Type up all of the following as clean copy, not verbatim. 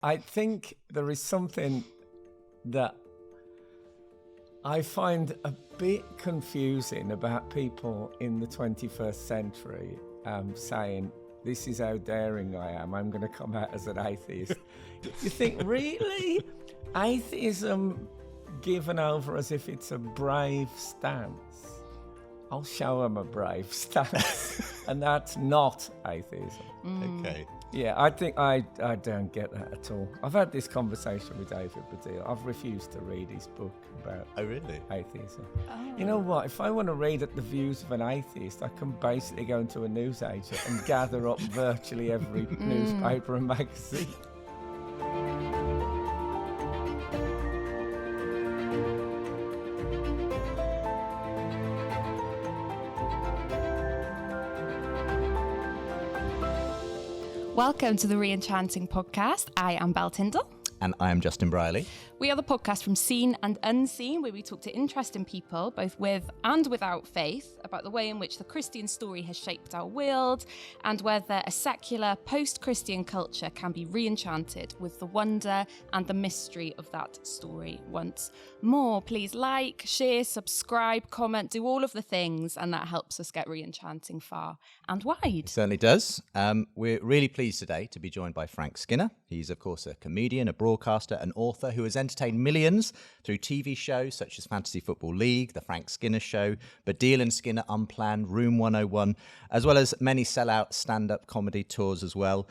I think there is something that I find a bit confusing about people in the 21st century saying, this is how daring I am, I'm going to come out as an atheist. You think, really? Atheism given over as if it's a brave stance? I'll show them a brave stance. And that's not atheism. Okay. Yeah, I think I don't get that at all. I've had this conversation with David Baddiel. I've refused to read his book about atheism. Oh. You know what? If I want to read the views of an atheist, I can basically go into a newsagent and gather up virtually every newspaper and magazine. Welcome to the Re-Enchanting podcast. I am Belle Tyndall. And I am Justin Briley. We are the podcast from Seen and Unseen, where we talk to interesting people, both with and without faith, about the way in which the Christian story has shaped our world and whether a secular, post-Christian culture can be re-enchanted with the wonder and the mystery of that story once more. Please like, share, subscribe, comment, do all of the things, and that helps us get re-enchanting far and wide. It certainly does. We're really pleased today to be joined by Frank Skinner. He's, of course, a comedian, a broadcaster, an author who has entertained millions through TV shows such as Fantasy Football League, The Frank Skinner Show, Baddiel and Skinner Unplanned, Room 101, as well as many sellout stand-up comedy tours as well.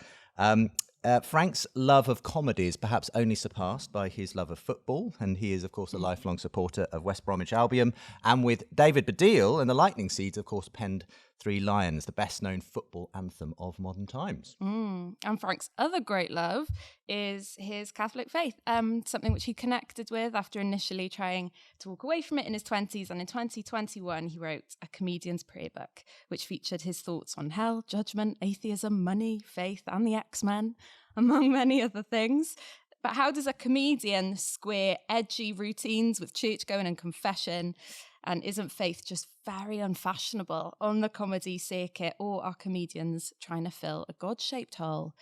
Frank's love of comedy is perhaps only surpassed by his love of football, and he is, of course, a lifelong supporter of West Bromwich Albion, and with David Baddiel and the Lightning Seeds, of course, penned Three Lions, the best-known football anthem of modern times. And Frank's other great love is his Catholic faith, something which he connected with after initially trying to walk away from it in his 20s. And in 2021, he wrote A Comedian's Prayer Book, which featured his thoughts on hell, judgement, atheism, money, faith, and the X-Men, among many other things. But how does a comedian square edgy routines with churchgoing and confession? And isn't faith just very unfashionable on the comedy circuit? Or are comedians trying to fill a God-shaped hole,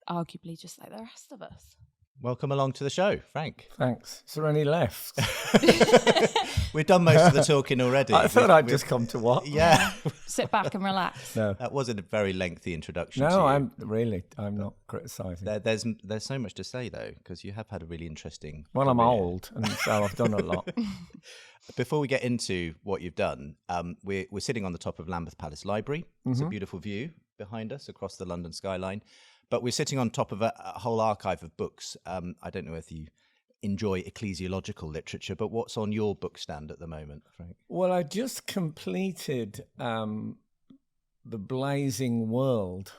arguably just like the rest of us? Welcome along to the show, Frank. Thanks. Is there any left? We've done most of the talking already. I thought I'd just come to what? Yeah. Sit back and relax. No. That wasn't a very lengthy introduction to No, you. I'm not criticising. There's so much to say, though, because you have had a really interesting Well, career. I'm old, and so I've done a lot. Before we get into what you've done, we're sitting on the top of Lambeth Palace Library. It's a beautiful view behind us across the London skyline. But we're sitting on top of a whole archive of books. I don't know if you enjoy ecclesiological literature, but what's on your book stand at the moment, Frank? Well, I just completed The Blazing World,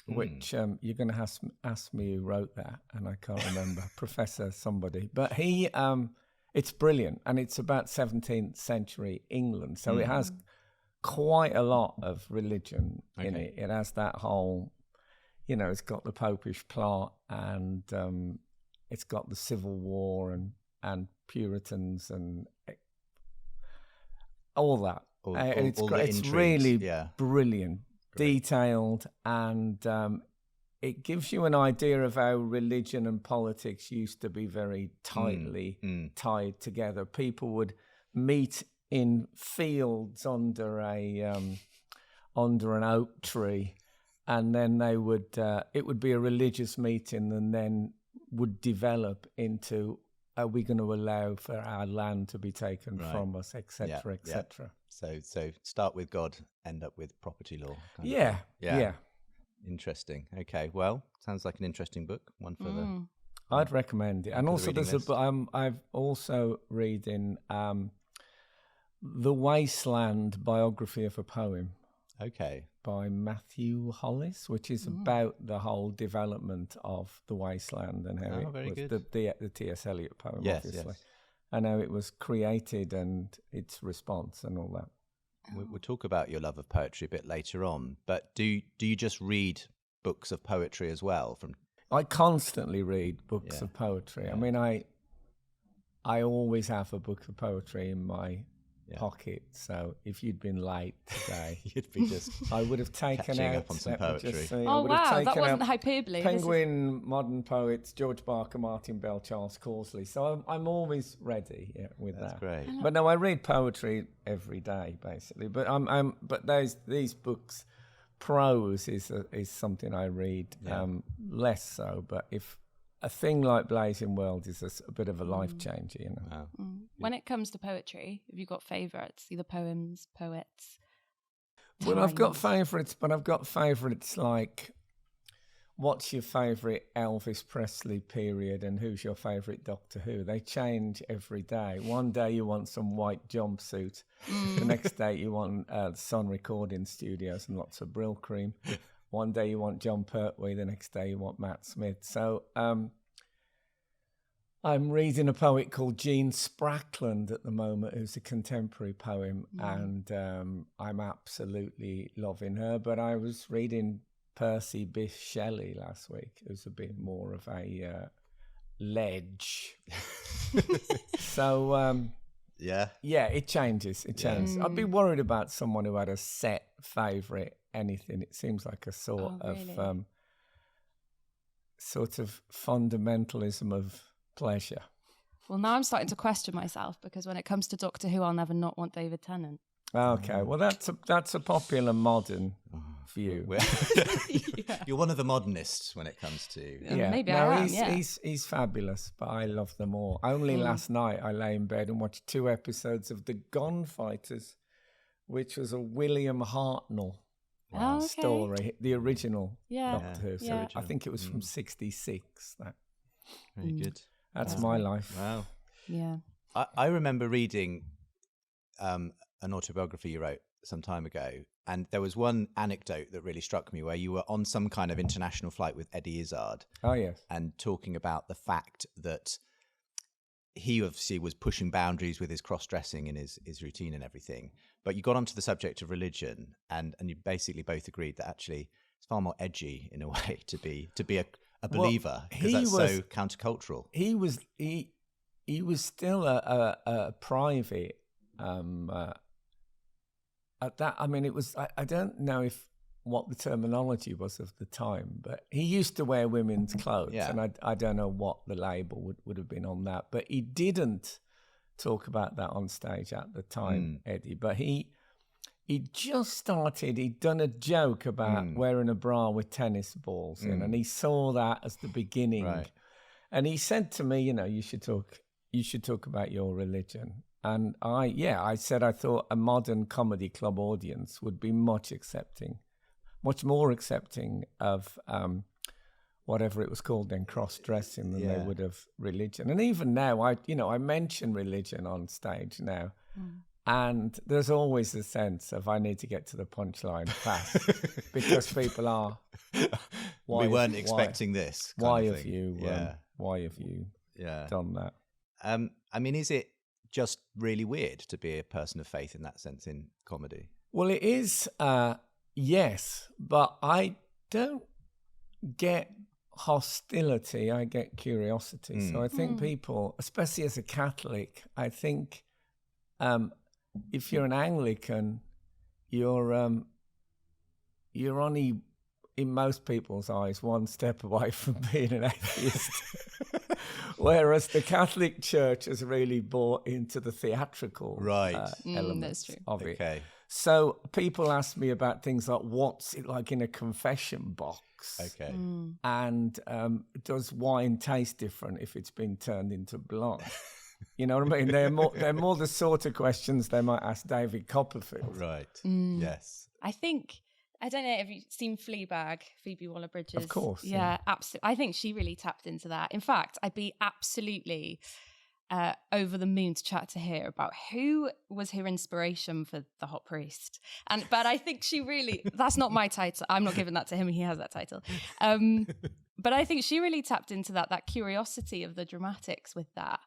which you're going to ask me who wrote that, and I can't remember, Professor somebody. But it's brilliant, and it's about 17th century England, so it has quite a lot of religion in it. It has that whole... You know, it's got the popish plot, and it's got the Civil War and Puritans and all that. And it's really brilliant, detailed, and it gives you an idea of how religion and politics used to be very tightly tied together. People would meet in fields under an oak tree. And then they would, it would be a religious meeting, and then would develop into, are we going to allow for our land to be taken from us, etc., etc. So start with God, end up with property law. Yeah. Interesting. Okay, well, sounds like an interesting book. One for the... I'd recommend it. And also there's I've also reading The Wasteland, Biography of a Poem. Okay. By Matthew Hollis, which is about the whole development of the wasteland and how it was the T.S. Eliot poem, obviously, and how it was created and its response and all that. We'll talk about your love of poetry a bit later on, but do you just read books of poetry as well? I constantly read books of poetry. I mean, I always have a book of poetry in my pocket. So if you'd been late today, you'd be just I would have taken catching out up on some poetry. Oh wow, that wasn't hyperbole. Penguin, modern poets, George Barker, Martin Bell, Charles Causley. So I'm always ready with That's that. Great. But no, I read poetry every day basically. But but these books, prose is something I read less so. But if a thing like Blazing World is a bit of a life changer, you know. Wow. When it comes to poetry, have you got favourites? Either poems, poets? Well, I've got favourites, but I've got favourites like, what's your favourite Elvis Presley period and who's your favourite Doctor Who? They change every day. One day you want some white jumpsuit. The next day you want Sun Recording Studios and lots of Brill cream. One day you want John Pertwee, the next day you want Matt Smith. So I'm reading a poet called Jean Sprackland at the moment, who's a contemporary poem, and I'm absolutely loving her. But I was reading Percy Bysshe Shelley last week, who's a bit more of a ledge. So yeah, it changes. It changes. I'd be worried about someone who had a set favourite anything. It seems like a sort of fundamentalism of pleasure. Well, now I'm starting to question myself, because when it comes to Doctor Who, I'll never not want David Tennant. Okay, well that's a popular modern view. You're one of the modernists when it comes to maybe I am. He's fabulous, but I love them all. Only last night I lay in bed and watched 2 episodes of The Gunfighters, which was a William Hartnell story, the original Doctor Who. So I think it was from '66. That very good. That's my life. Wow. Yeah. I remember reading an autobiography you wrote some time ago, and there was one anecdote that really struck me, where you were on some kind of international flight with Eddie Izzard. Oh yes. And talking about the fact that he obviously was pushing boundaries with his cross-dressing and his routine and everything. But you got onto the subject of religion, and you basically both agreed that actually it's far more edgy in a way to be a believer, because that's so countercultural. He was still a private at that. I mean, it was I don't know what the terminology was of the time, but he used to wear women's clothes, and I don't know what the label would have been on that, but he didn't talk about that on stage at the time, Eddie. But he just started, he'd done a joke about wearing a bra with tennis balls in, and he saw that as the beginning. Right. And he said to me, you should talk about your religion. And I said I thought a modern comedy club audience would be much more accepting of whatever it was called then, cross-dressing, than they would of religion. And even now, I mention religion on stage now, and there's always a sense of I need to get to the punchline fast because people are. We weren't expecting this. Why have you done that? I mean, is it just really weird to be a person of faith in that sense in comedy? Well, it is. Yes, but I don't get hostility, I get curiosity. So I think people, especially as a Catholic, I think if you're an Anglican, you're only, in most people's eyes, one step away from being an atheist. Whereas the Catholic Church has really bought into the theatrical elements of it. Okay. So people ask me about things like, what's it like in a confession box? Okay. And does wine taste different if it's been turned into blood? You know what I mean? They're more the sort of questions they might ask David Copperfield. Right. Yes. I don't know if you've seen Fleabag, Phoebe Waller-Bridges. Of course. Yeah, absolutely. I think she really tapped into that. In fact, I'd be absolutely over the moon to chat to her about who was her inspiration for The Hot Priest. But I think she really, that's not my title. I'm not giving that to him. He has that title. But I think she really tapped into that curiosity of the dramatics with that.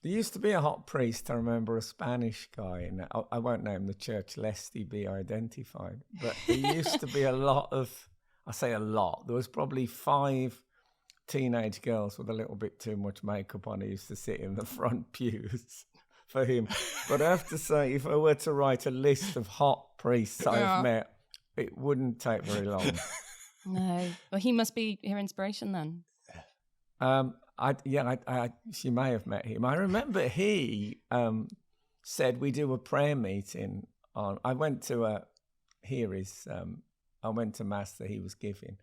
There used to be a hot priest, I remember, a Spanish guy, and I won't name the church lest he be identified, but there used to be a lot of, I say a lot, there was probably 5 teenage girls with a little bit too much makeup on who used to sit in the front pews for him. But I have to say, if I were to write a list of hot priests I've met, it wouldn't take very long. No. Well, he must be your inspiration then. She may have met him. I remember he said we do a prayer meeting on. I went to I went to mass that he was giving.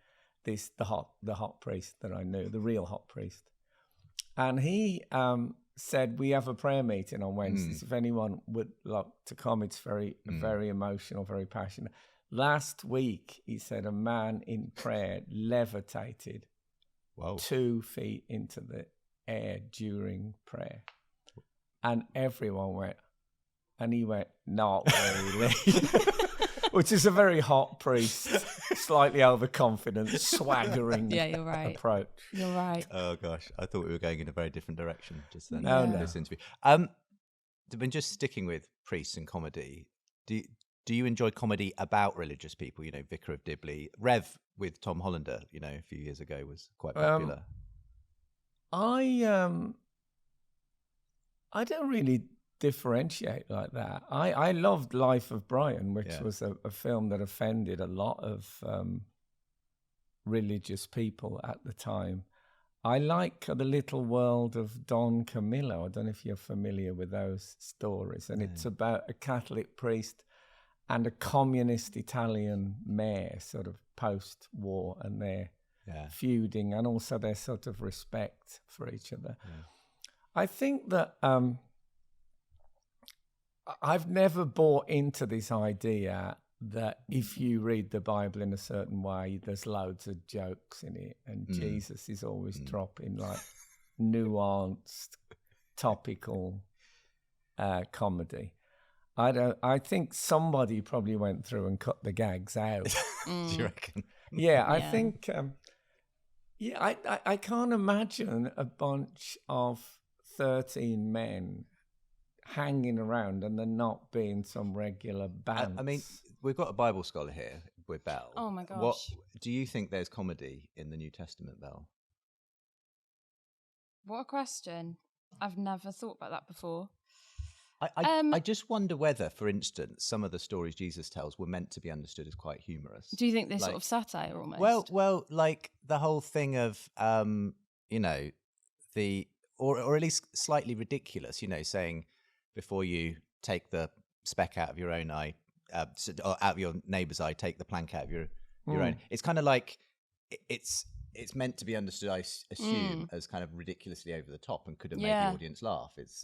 The hot priest that I knew, the real hot priest, and he said we have a prayer meeting on Wednesdays. If anyone would like to come, it's very emotional, very passionate. Last week, he said a man in prayer levitated 2 feet into the air during prayer. And everyone went, and he went, not really. Which is a very hot priest, slightly overconfident, swaggering you're right. approach. You're right. Oh, gosh. I thought we were going in a very different direction just then. No. This interview. Just sticking with priests and comedy, do you enjoy comedy about religious people? You know, Vicar of Dibley, Rev with Tom Hollander, you know, a few years ago was quite popular. I don't really differentiate like that. I loved Life of Brian, which was a film that offended a lot of religious people at the time. I like The Little World of Don Camillo. I don't know if you're familiar with those stories. And it's about a Catholic priest and a communist Italian mayor, sort of post-war, and they're feuding, and also their sort of respect for each other. Yeah. I think that I've never bought into this idea that if you read the Bible in a certain way, there's loads of jokes in it, and Jesus is always dropping like nuanced, topical comedy. I think somebody probably went through and cut the gags out. Do you reckon? Yeah, I think. I can't imagine a bunch of 13 men hanging around and there not being some regular bands. I mean, we've got a Bible scholar here with Belle. Oh my gosh! What do you think? There's comedy in the New Testament, Belle? What a question! I've never thought about that before. I just wonder whether, for instance, some of the stories Jesus tells were meant to be understood as quite humorous. Do you think they're sort of satire almost? Well, like the whole thing of, you know, or at least slightly ridiculous, you know, saying before you take the speck out of your own eye, or out of your neighbour's eye, take the plank out of your own. It's kind of like it's meant to be understood, I assume, as kind of ridiculously over the top and could have made the audience laugh. It's.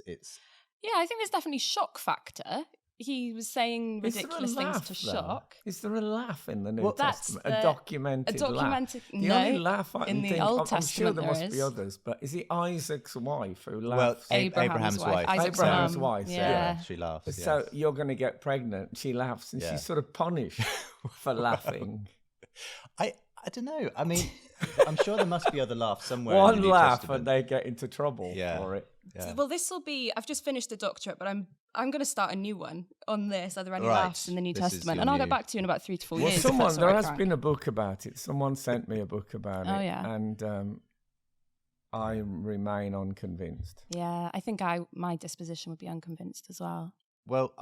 Yeah, I think there's definitely shock factor. He was saying ridiculous things to shock. Is there a laugh in the New Testament? A documented laugh? The only laugh I in can the think Old of, Testament I'm sure there must be others, but is it Isaac's wife who laughs? Well, Abraham's wife. Abraham's wife, yeah. She laughs. So you're going to get pregnant. She laughs, and she's sort of punished for laughing. I don't know. I mean, I'm sure there must be other laughs somewhere. One in the New laugh Testament. and they get into trouble for it. Yeah. Well, this will be. I've just finished a doctorate, but I'm going to start a new one on this. Are there any laughs in the New Testament? And I'll get back to you in about 3 to 4 years. There has been a book about it. Someone sent me a book about it. Oh yeah. And I remain unconvinced. Yeah, I think my disposition would be unconvinced as well. Well,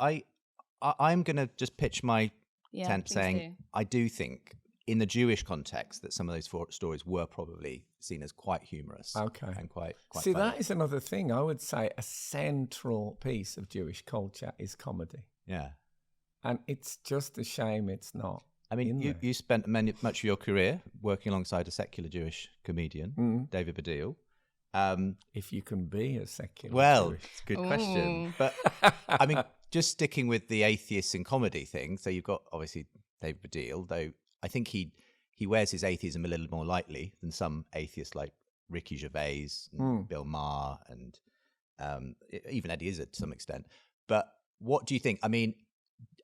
I'm going to just pitch my tent saying I do think, in the Jewish context, that some of those stories were probably seen as quite humorous. Okay. And quite See, funny. that is another thing. I would say a central piece of Jewish culture is comedy. Yeah. And it's just a shame it's not. I mean, you spent much of your career working alongside a secular Jewish comedian, David Baddiel. If you can be a secular Jewish. Jewish. It's a good question. But, I mean, just sticking with the atheists in comedy thing, so you've got, obviously, David Baddiel, though I think he wears his atheism a little more lightly than some atheists like Ricky Gervais and Bill Maher and even Eddie Izzard to some extent. But what do you think? I mean,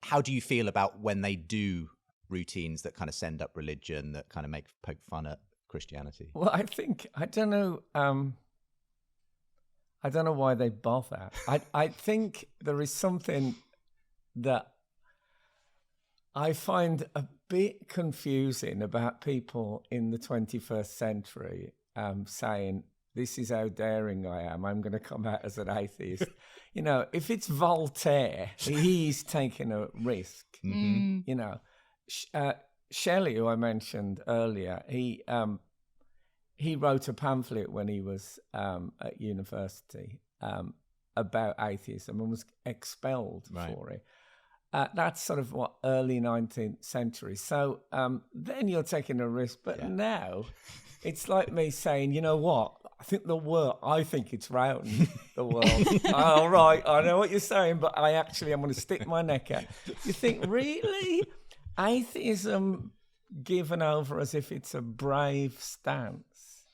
how do you feel about when they do routines that kind of send up religion, that kind of poke fun at Christianity? Well, I don't know why they bother. I think there is something that I find a bit confusing about people in the 21st century saying this is how daring I am. I'm going to come out as an atheist. If it's Voltaire, he's taking a risk. Mm-hmm. Shelley, who I mentioned earlier, he wrote a pamphlet when he was at university about atheism and was expelled for it. That's sort of early 19th century. So then you're taking a risk. But now it's like me saying, you know what? I think it's round, the world. All right, I know what you're saying, but I'm going to stick my neck out. You think, really? Atheism given over as if it's a brave stance?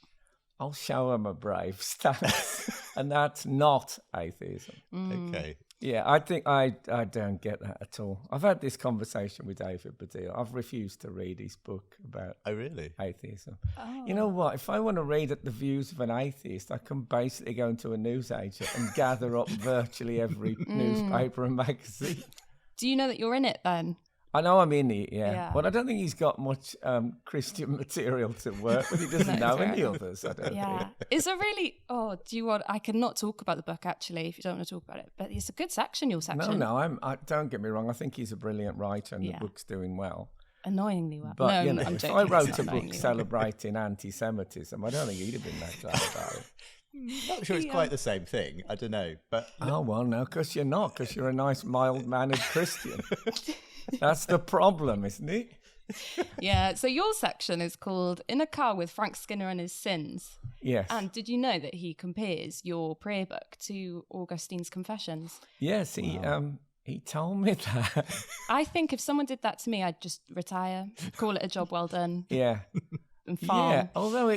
I'll show them a brave stance. And that's not atheism. Okay. Yeah, I think I don't get that at all. I've had this conversation with David Baddiel. I've refused to read his book about atheism. Oh. You know what? If I want to read the views of an atheist, I can basically go into a newsagent and gather up virtually every newspaper and magazine. Do you know that you're in it then? I know I'm in it, yeah. But I don't think he's got much Christian material to work with. He doesn't know any others, I don't think. It's a really... I cannot talk about the book, actually, if you don't want to talk about it. But it's a good section, your section. No, don't get me wrong. I think he's a brilliant writer and the book's doing well. Annoyingly well. But, if I wrote a book celebrating anti-Semitism, I don't think he'd have been that glad about it. Not sure it's quite the same thing. I don't know. But no, because you're not, because you're a nice, mild-mannered Christian. That's the problem, isn't it? Yeah, so your section is called In a Car with Frank Skinner and His Sins. Yes. And did you know that he compares your prayer book to Augustine's Confessions? Yes, he told me that. I think if someone did that to me, I'd just retire, call it a job well done. Yeah. And farm. Yeah, although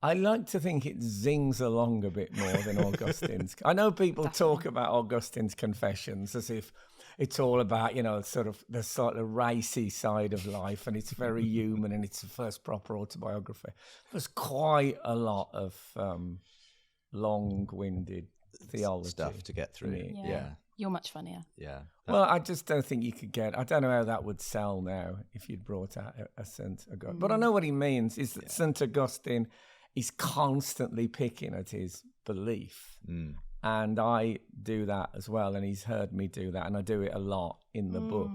I like to think it zings along a bit more than Augustine's. I know people talk about Augustine's Confessions as if it's all about, sort of the sort of racy side of life, and it's very human, and it's the first proper autobiography. There's quite a lot of long-winded theology stuff to get through. Yeah. You're much funnier. Yeah. Well, I just don't think you could I don't know how that would sell now if you'd brought out a St. Augustine. But I know what he means is that St. Augustine is constantly picking at his belief. And I do that as well, and he's heard me do that, and I do it a lot in the book.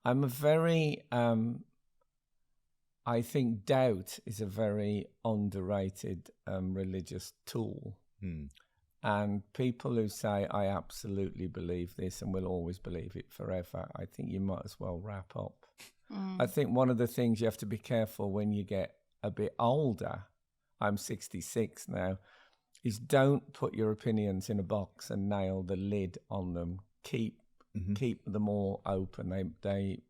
I'm a very, I think doubt is a very underrated religious tool. And people who say, I absolutely believe this and will always believe it forever, I think you might as well wrap up. I think one of the things you have to be careful when you get a bit older, I'm 66 now, is don't put your opinions in a box and nail the lid on them. Keep them all open. They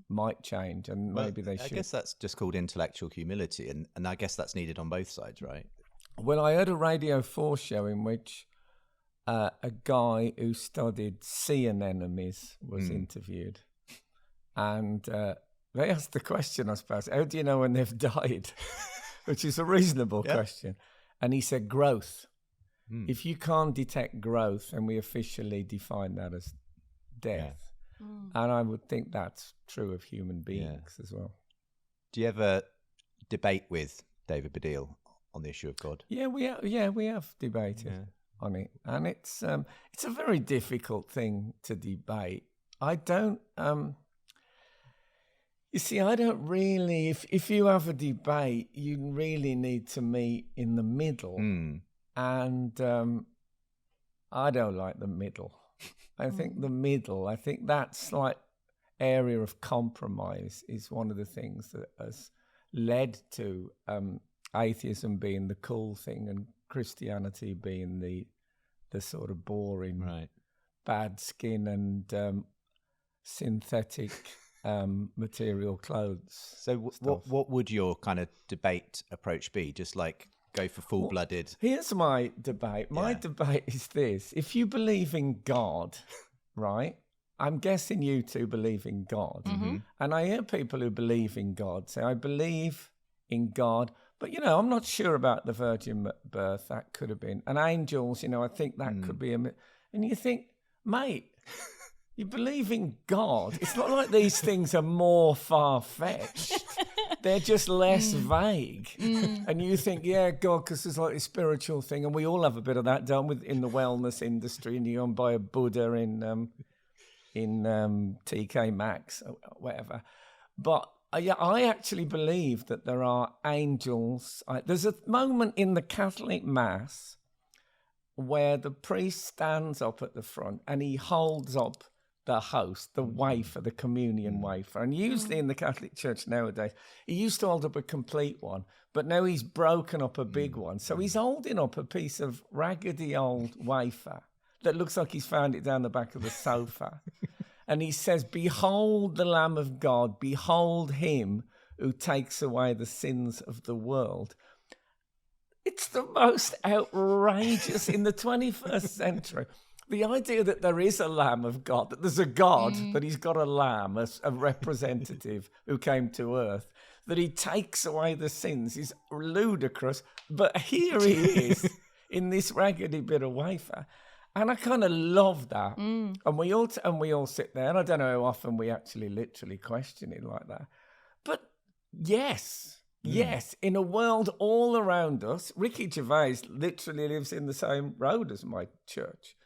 might change, and maybe they should. I guess that's just called intellectual humility, and I guess that's needed on both sides, right? Well, I heard a Radio 4 show in which a guy who studied sea anemones was interviewed. And they asked the question, I suppose, how do you know when they've died? Which is a reasonable question. And he said, growth. If you can't detect growth, then we officially define that as death. And I would think that's true of human beings as well. Do you ever debate with David Baddiel on the issue of God? Yeah, we have debated on it. And it's a very difficult thing to debate. I don't... You see, I don't really... If you have a debate, you really need to meet in the middle. And I don't like the middle. I think that slight area of compromise is one of the things that has led to atheism being the cool thing and Christianity being the sort of boring, bad skin and synthetic... material clothes. So what would your kind of debate approach be? Just like go for full-blooded... Here's my debate. My debate is this. If you believe in God, right, I'm guessing you two believe in God. And I hear people who believe in God say, I believe in God, but, I'm not sure about the virgin birth. That could have been. And angels, I think that could be... And you think, mate... You believe in God. It's not like these things are more far-fetched. They're just less vague. And you think, yeah, God, because there's like a spiritual thing. And we all have a bit of that, don't we, in the wellness industry. And you go and buy a Buddha in TK Maxx or whatever. But I actually believe that there are angels. There's a moment in the Catholic Mass where the priest stands up at the front and he holds up the host, the wafer, the communion wafer. And usually in the Catholic Church nowadays, he used to hold up a complete one, but now he's broken up a big one. So he's holding up a piece of raggedy old wafer that looks like he's found it down the back of the sofa. And he says, "Behold the Lamb of God, behold him who takes away the sins of the world." It's the most outrageous in the 21st century. The idea that there is a Lamb of God, that there's a God, that he's got a lamb, a representative who came to earth, that he takes away the sins is ludicrous. But here he is in this raggedy bit of wafer. And I kind of love that. And we all sit there, and I don't know how often we actually literally question it like that. But yes, in a world all around us, Ricky Gervais literally lives in the same road as my church.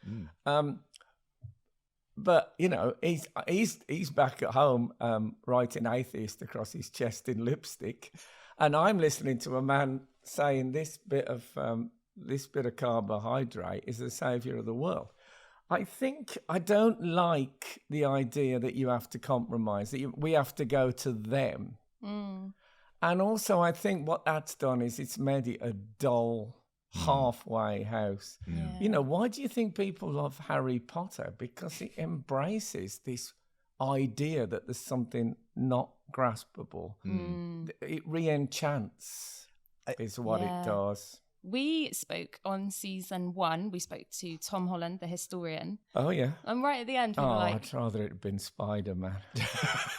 But you know, he's back at home writing atheist across his chest in lipstick, and I'm listening to a man saying this bit of carbohydrate is the savior of the world. I don't like the idea that you have to compromise, that we have to go to them. And also, I think what that's done is it's made it a dull, halfway house. You know, why do you think people love Harry Potter? Because it embraces this idea that there's something not graspable. It re-enchants is what it does. We spoke on season 1, we spoke to Tom Holland, the historian. Oh, yeah. And right at the end, we were like... I'd rather it had been Spider-Man.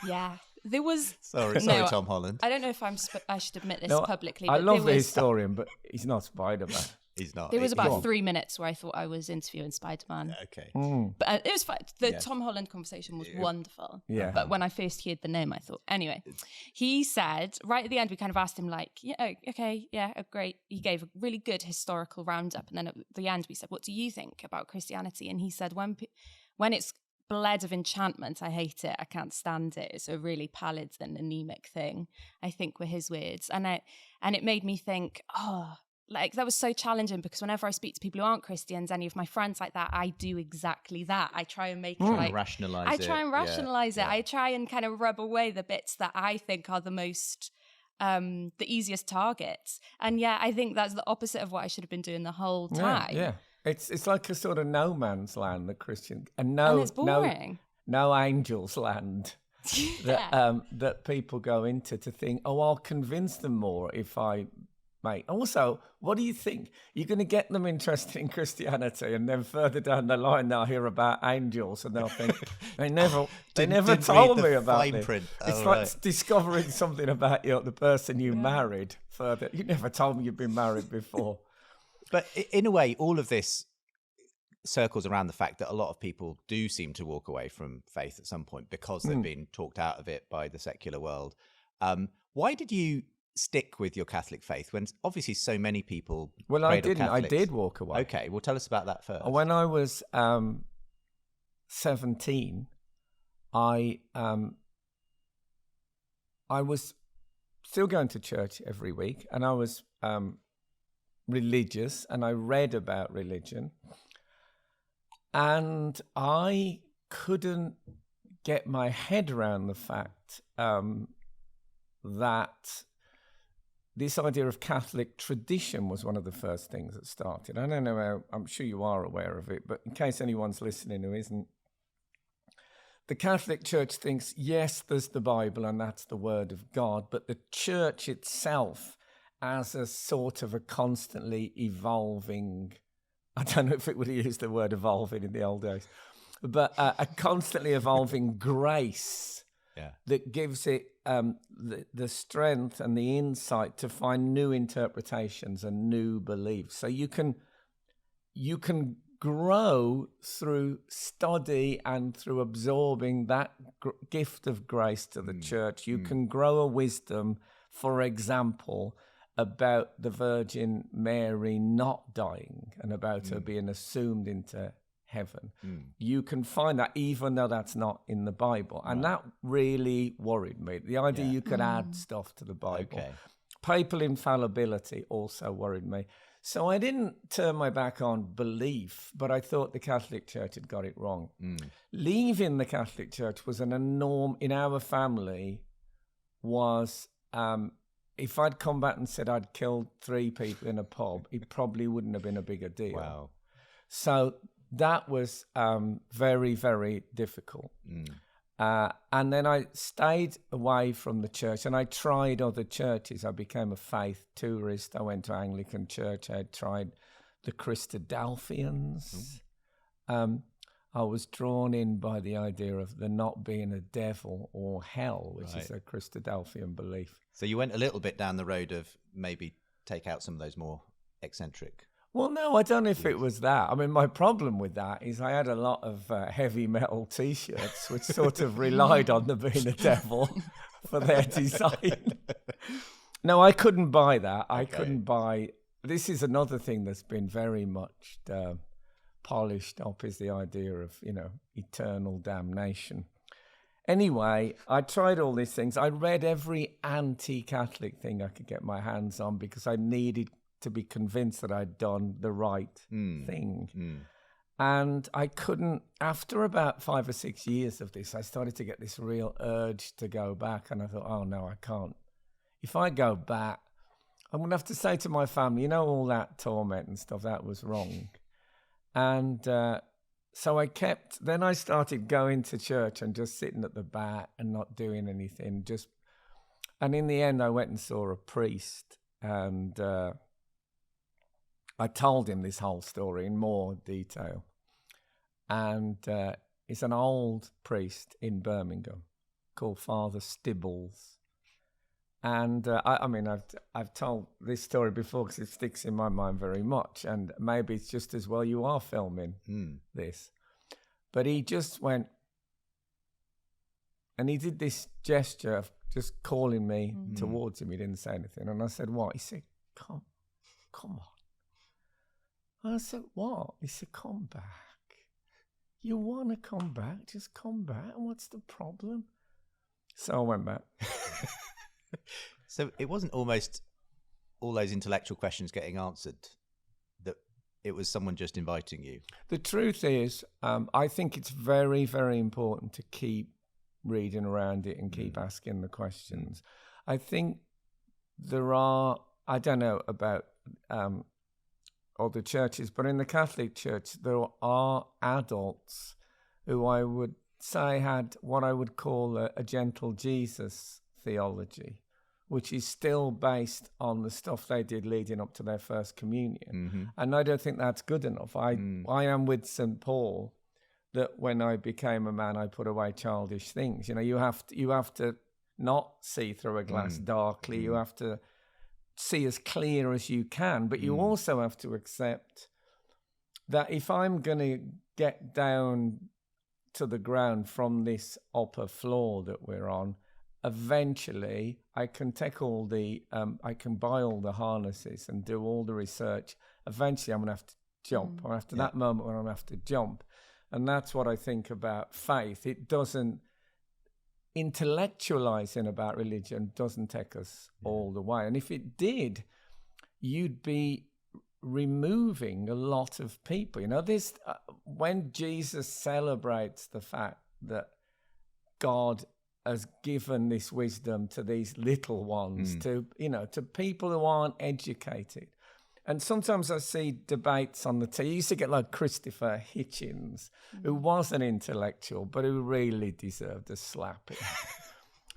Yeah. There was... Sorry, Tom Holland. I don't know if I should admit this publicly. I love the historian, but he's not Spider-Man. He's not. There was about 3 minutes where I thought I was interviewing Spider-Man. Okay. But it was fine. The Tom Holland conversation was wonderful. Yeah. But when I first heard the name, I thought... Anyway, he said, right at the end, we kind of asked him like, great. He gave a really good historical roundup. And then at the end, we said, what do you think about Christianity? And he said, when it's bled of enchantment, I hate it. I can't stand it. It's a really pallid and anemic thing, I think were his words. And it made me think, like that was so challenging, because whenever I speak to people who aren't Christians, any of my friends like that, I do exactly that. I try and make rationalize it. I try and rationalize it. I try and kind of rub away the bits that I think are the most the easiest targets. And I think that's the opposite of what I should have been doing the whole time. Yeah. It's like a sort of no man's land, the Christian, and it's boring. No angels land that people go into to think, I'll convince them more if I. Mate, also, what do you think? You're going to get them interested in Christianity, and then further down the line, they'll hear about angels, and they'll think, they never told me about this. It's like discovering something about the person you married further. You never told me you'd been married before. But in a way, all of this circles around the fact that a lot of people do seem to walk away from faith at some point because they've been talked out of it by the secular world. Why did you stick with your Catholic faith when obviously so many people? Well, I didn't. I did walk away. Okay, well, tell us about that first. When I was 17, I was still going to church every week, and I was religious, and I read about religion, and I couldn't get my head around the fact that this idea of Catholic tradition was one of the first things that started. I don't know how, I'm sure you are aware of it, but in case anyone's listening who isn't, the Catholic Church thinks, yes, there's the Bible and that's the Word of God, but the Church itself as a sort of a constantly evolving, I don't know if it would use the word evolving in the old days, but a constantly evolving grace that gives it the strength and the insight to find new interpretations and new beliefs. So you can grow through study and through absorbing that gift of grace to the church. You can grow a wisdom, for example, about the Virgin Mary not dying and about her being assumed into heaven. You can find that even though that's not in the Bible. And that really worried me. The idea you could add stuff to the Bible. Okay. Papal infallibility also worried me. So I didn't turn my back on belief, but I thought the Catholic Church had got it wrong. Leaving the Catholic Church was an enormous, in our family, was, if I'd come back and said I'd killed 3 people in a pub, it probably wouldn't have been a bigger deal. Wow. So that was very, very difficult. And then I stayed away from the church and I tried other churches. I became a faith tourist. I went to Anglican church. I had tried the Christadelphians. I was drawn in by the idea of there not being a devil or hell, which is a Christadelphian belief. So you went a little bit down the road of maybe take out some of those more eccentric. Well, no, I don't know if it was that. I mean, my problem with that is I had a lot of heavy metal T-shirts, which sort of relied on there being a devil for their design. No, I couldn't buy that. I couldn't buy... This is another thing that's been very much polished up, is the idea of, eternal damnation. Anyway, I tried all these things. I read every anti-Catholic thing I could get my hands on because I needed to be convinced that I'd done the right thing. And I couldn't, after about 5 or 6 years of this, I started to get this real urge to go back. And I thought, oh no, I can't. If I go back, I'm going to have to say to my family, all that torment and stuff, that was wrong. And so then I started going to church and just sitting at the back and not doing anything. And in the end, I went and saw a priest and I told him this whole story in more detail. And it's an old priest in Birmingham called Father Stibbles. And I've told this story before because it sticks in my mind very much. And maybe it's just as well you are filming this. But he just went, and he did this gesture of just calling me towards him. He didn't say anything. And I said, what? He said, come on. I said, what? He said, come back. You want to come back? Just come back. What's the problem? So I went back. So it wasn't almost all those intellectual questions getting answered, that it was someone just inviting you? The truth is, I think it's very, very important to keep reading around it and keep asking the questions. I think there are, I don't know about other churches, but in the Catholic Church, there are adults who I would say had what I would call a gentle Jesus theology, which is still based on the stuff they did leading up to their first communion. And I don't think that's good enough. I am with St. Paul, that when I became a man, I put away childish things. You have to not see through a glass darkly. You have to see as clear as you can, but you also have to accept that if I'm going to get down to the ground from this upper floor that we're on, eventually I can take all the, I can buy all the harnesses and do all the research. Eventually I'm going to have to jump. After that moment when I'm going to have to jump. And that's what I think about faith. It doesn't, intellectualizing about religion doesn't take us all the way. And if it did, you'd be removing a lot of people. This when Jesus celebrates the fact that God has given this wisdom to these little ones, to people who aren't educated. And sometimes I see debates on the TV. You used to get like Christopher Hitchens, who was an intellectual, but who really deserved a slapping.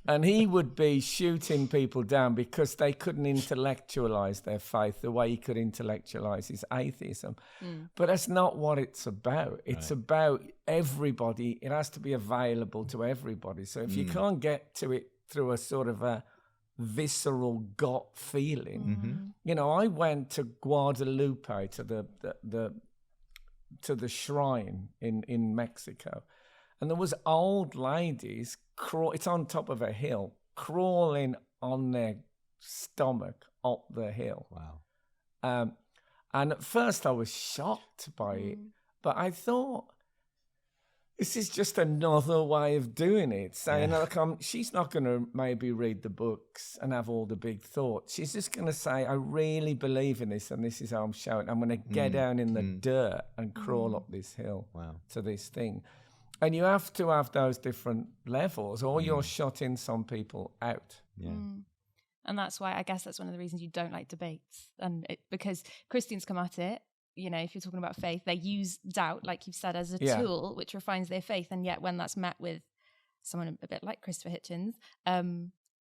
And he would be shooting people down because they couldn't intellectualize their faith the way he could intellectualize his atheism. But that's not what it's about. It's about everybody. It has to be available to everybody. So if you can't get to it through a sort of a visceral gut feeling, I went to Guadalupe, to to the shrine in Mexico, and there was old ladies, it's on top of a hill, crawling on their stomach up the hill. Wow. And at first I was shocked by it, but I thought, this is just another way of doing it. Saying, look, she's not going to maybe read the books and have all the big thoughts. She's just going to say, I really believe in this, and this is how I'm showing. I'm going to get down in the dirt and crawl up this hill to this thing. And you have to have those different levels, or you're shutting some people out. Yeah. And that's why, I guess that's one of the reasons you don't like debates. And because Christians come at it, you know, if you're talking about faith, they use doubt, like you've said, as a tool which refines their faith. And yet when that's met with someone a bit like Christopher Hitchens,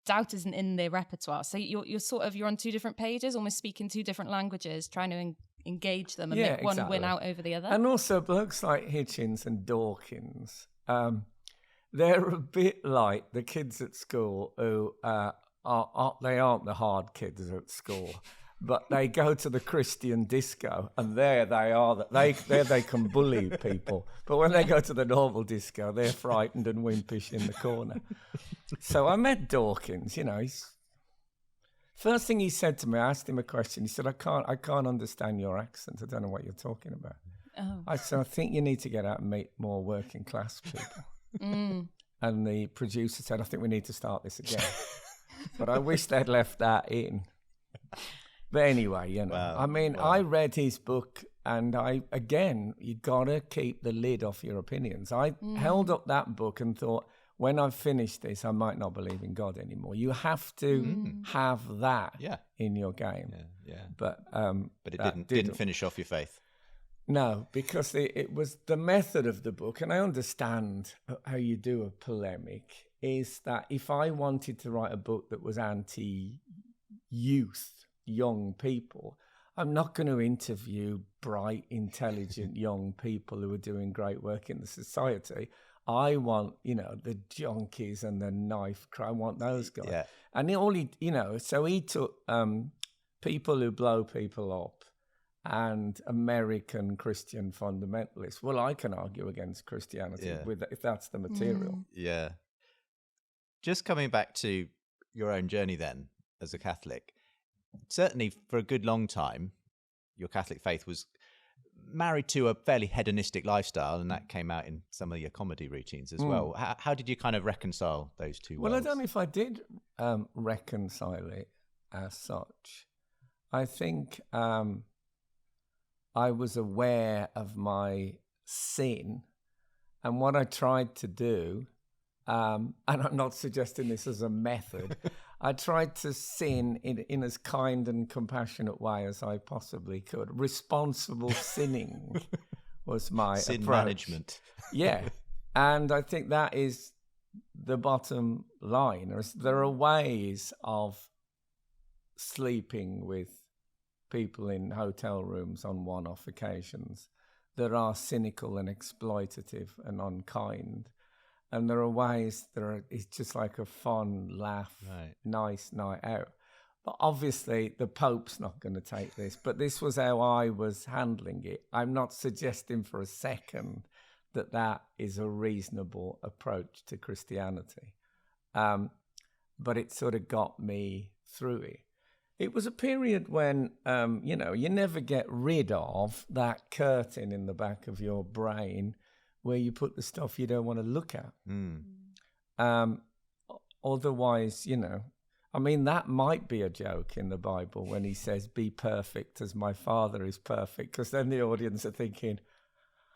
doubt isn't in their repertoire. So you're on two different pages, almost speaking two different languages, trying to engage them and make one win out over the other. And also blokes like Hitchens and Dawkins, they're a bit like the kids at school who they aren't the hard kids at school, but they go to the Christian disco, and there they are. They can bully people, but when they go to the normal disco, they're frightened and wimpish in the corner. So I met Dawkins. You know, first thing he said to me, I asked him a question. He said, "I can't understand your accent. I don't know what you're talking about." Oh. I said, "I think you need to get out and meet more working class people." And the producer said, "I think we need to start this again." But I wish they'd left that in. But anyway, you know, I read his book, and you gotta keep the lid off your opinions. I held up that book and thought, when I've finished this, I might not believe in God anymore. You have to have that in your game. Yeah. But it didn't finish off your faith. No, because it was the method of the book, and I understand how you do a polemic, is that if I wanted to write a book that was anti-youth, young people, I'm not going to interview bright, intelligent young people who are doing great work in the society. I want, the junkies and the knife cry. I want those guys. Yeah. And so he took people who blow people up and American Christian fundamentalists. Well, I can argue against Christianity if that's the material. Yeah. Just coming back to your own journey then as a Catholic, certainly for a good long time, your Catholic faith was married to a fairly hedonistic lifestyle, and that came out in some of your comedy routines as well. How did you kind of reconcile those two worlds? Well, I don't know if I did reconcile it as such. I think I was aware of my sin, and what I tried to do, and I'm not suggesting this as a method, I tried to sin in as kind and compassionate way as I possibly could. Responsible sinning was my sin approach. Management. Yeah, and I think that is the bottom line. There are ways of sleeping with people in hotel rooms on one-off occasions that are cynical and exploitative and unkind. And there are ways it's just like a fun, laugh, nice night out. But obviously the Pope's not going to take this. But this was how I was handling it. I'm not suggesting for a second that is a reasonable approach to Christianity. But it sort of got me through it. It was a period when, you never get rid of that curtain in the back of your brain where you put the stuff you don't want to look at. Otherwise, that might be a joke in the Bible when he says, be perfect as my Father is perfect, because then the audience are thinking,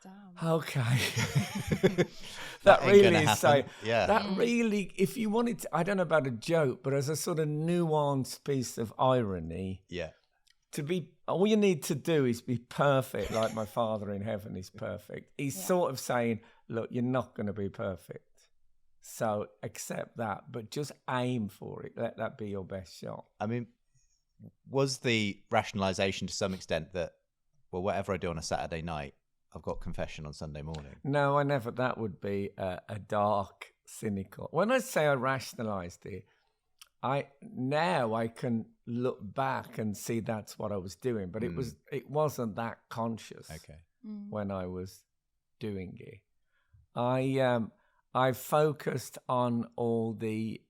damn. Okay. that really is saying, that really, if you wanted to, I don't know about a joke, but as a sort of nuanced piece of irony, all you need to do is be perfect like my Father in heaven is perfect. He's sort of saying, look, you're not going to be perfect. So accept that, but just aim for it. Let that be your best shot. I mean, was the rationalization to some extent that, well, whatever I do on a Saturday night, I've got confession on Sunday morning? No, I never. That would be a dark, cynical. When I say I rationalized it, I can look back and see that's what I was doing, but it wasn't that conscious. Okay. when I was doing it. I focused on all the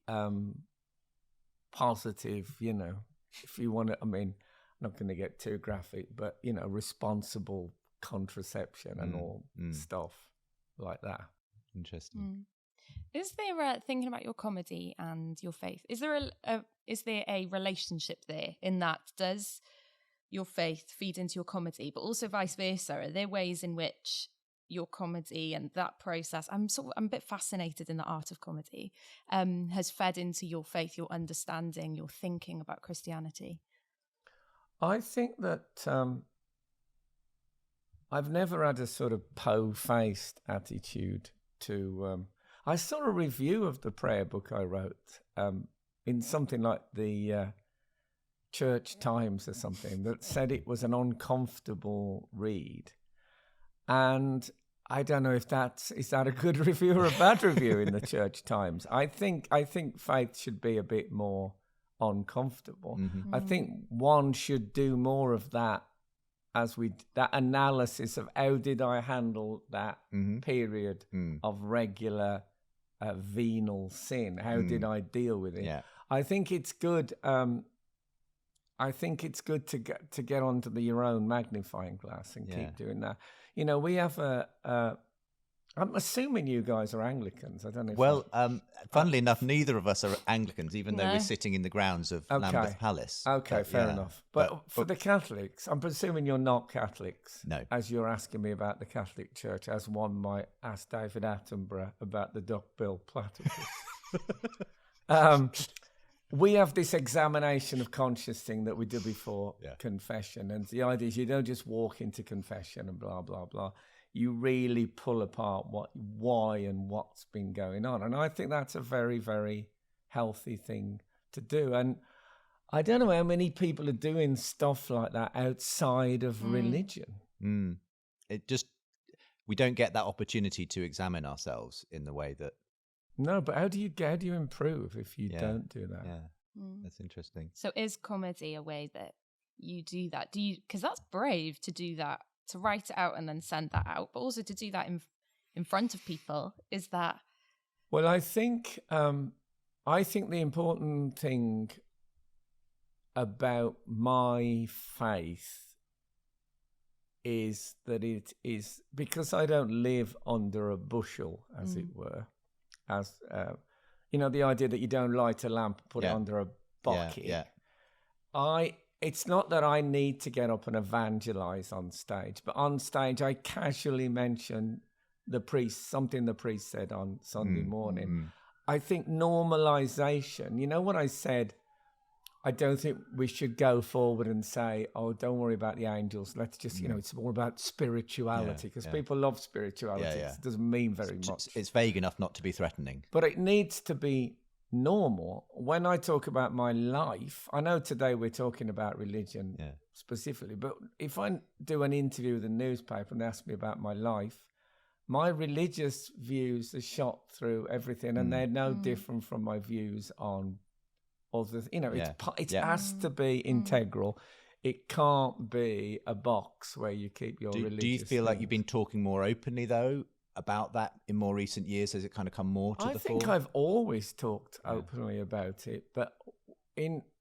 positive, if you want to, I mean, I'm not going to get too graphic, but, responsible contraception and all stuff like that. Interesting. Is there, thinking about your comedy and your faith, is there a relationship there in that? Does your faith feed into your comedy, but also vice versa? Are there ways in which your comedy and that process, I'm a bit fascinated in the art of comedy, has fed into your faith, your understanding, your thinking about Christianity? I think that I've never had a sort of po-faced attitude to... I saw a review of the prayer book I wrote in something like the Church Times or something that said it was an uncomfortable read. And I don't know if is that a good review or a bad review in the Church Times. I think faith should be a bit more uncomfortable. I think one should do more of that that analysis of how did I handle that period of regular venal sin? How did I deal with it? Yeah. I think it's good. I think it's good to get onto your own magnifying glass and keep doing that. We have I'm assuming you guys are Anglicans. I don't know. Well, funnily enough, neither of us are Anglicans, even though we're sitting in the grounds of Lambeth Palace. Okay, fair enough. But for the Catholics, I'm presuming you're not Catholics. No. As you're asking me about the Catholic Church, as one might ask David Attenborough about the duck-bill platypus. We have this examination of conscience thing that we do before confession. And the idea is you don't just walk into confession and blah, blah, blah. You really pull apart why and what's been going on. And I think that's a very, very healthy thing to do. And I don't know how many people are doing stuff like that outside of religion. We don't get that opportunity to examine ourselves in the way that... No, but how do you improve if you don't do that? Yeah, that's interesting. So is comedy a way that you do that? Because that's brave to do that, to write it out and then send that out, but also to do that in front of people. Is that... Well, I think the important thing about my faith is that it is, because I don't live under a bushel, as it were, as the idea that you don't light a lamp, put it under a bucket. It's not that I need to get up and evangelize on stage, but on stage I casually mention something the priest said on Sunday morning. I think normalization, what I said, I don't think we should go forward and say, oh, don't worry about the angels. Let's just, it's more about spirituality, because people love spirituality. It doesn't mean very much. It's vague enough not to be threatening. But it needs to be normal. When I talk about my life, I know today we're talking about religion specifically, but if I do an interview with a newspaper and they ask me about my life, my religious views are shot through everything, and they're no different from my views on others. It has to be integral. It can't be a box where you keep your religious Do you feel things. like you've been talking more openly, though, about that in more recent years? Has it kind of come more to the fore? I think I've always talked openly about it, but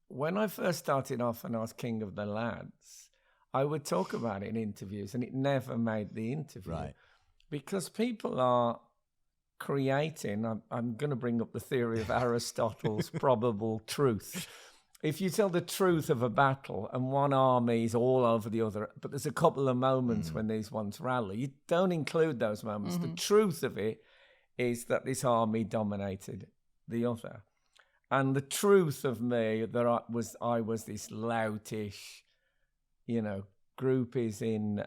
when I first started off and I was King of the Lads, I would talk about it in interviews, and it never made the interview. Right. Because people are creating, I'm going to bring up the theory of Aristotle's probable truth. If you tell the truth of a battle and one army is all over the other, but there's a couple of moments when these ones rally, you don't include those moments. The truth of it is that this army dominated the other. And the truth of me, that I was this loutish, groupies in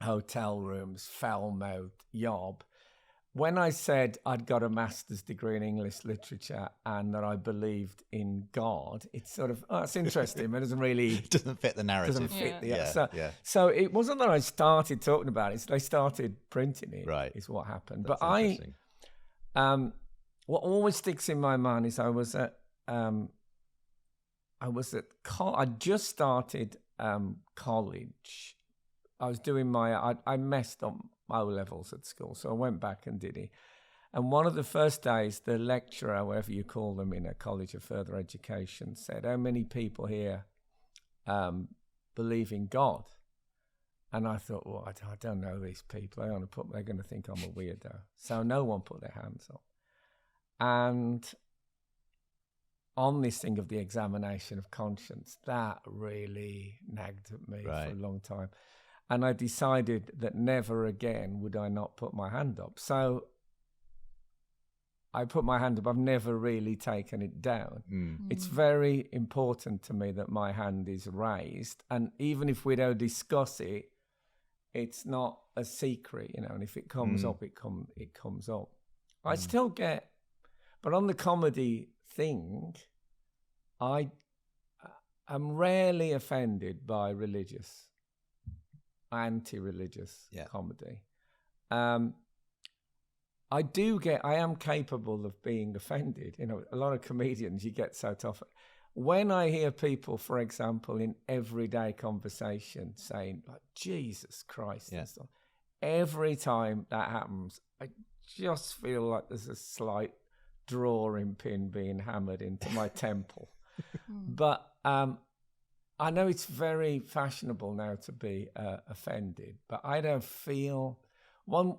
hotel rooms, foul-mouthed yob. When I said I'd got a master's degree in English literature and that I believed in God, it's sort of, it's interesting, but it doesn't really... It doesn't fit the narrative. So it wasn't that I started talking about it, they started printing it, is what happened. That's but what always sticks in my mind is I just started college I was doing I messed up O-levels at school, so I went back and did it. And one of the first days, the lecturer, whatever you call them in a college of further education, said, how many people here believe in God? And I thought, well, I don't know these people. They're going to think I'm a weirdo. So no one put their hands up. And on this thing of the examination of conscience, that really nagged at me for a long time. And I decided that never again would I not put my hand up. So I put my hand up. I've never really taken it down. It's very important to me that my hand is raised. And even if we don't discuss it, it's not a secret, and if it comes up, it comes up. I still get, but on the comedy thing, I'm rarely offended by anti-religious comedy. I am capable of being offended. A lot of comedians, you get so tough. When I hear people, for example, in everyday conversation saying, like, Jesus Christ, and stuff, every time that happens, I just feel like there's a slight drawing pin being hammered into my temple. But I know it's very fashionable now to be offended, but I don't feel... One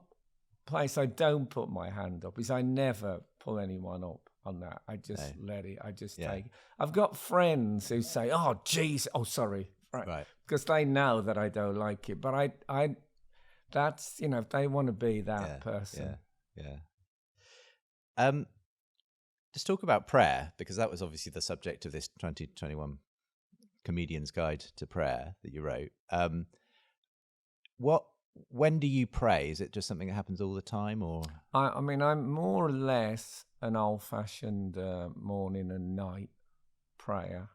place I don't put my hand up is I never pull anyone up on that. I just let it. I just take it. I've got friends who say, "Oh, geez, oh, sorry," right? Because they know that I don't like it. But I, that's if they want to be that person. Let's talk about prayer, because that was obviously the subject of this 2021 Comedian's Guide to Prayer that you wrote. When do you pray? Is it just something that happens all the time, or? I mean, I'm more or less an old-fashioned morning and night prayer.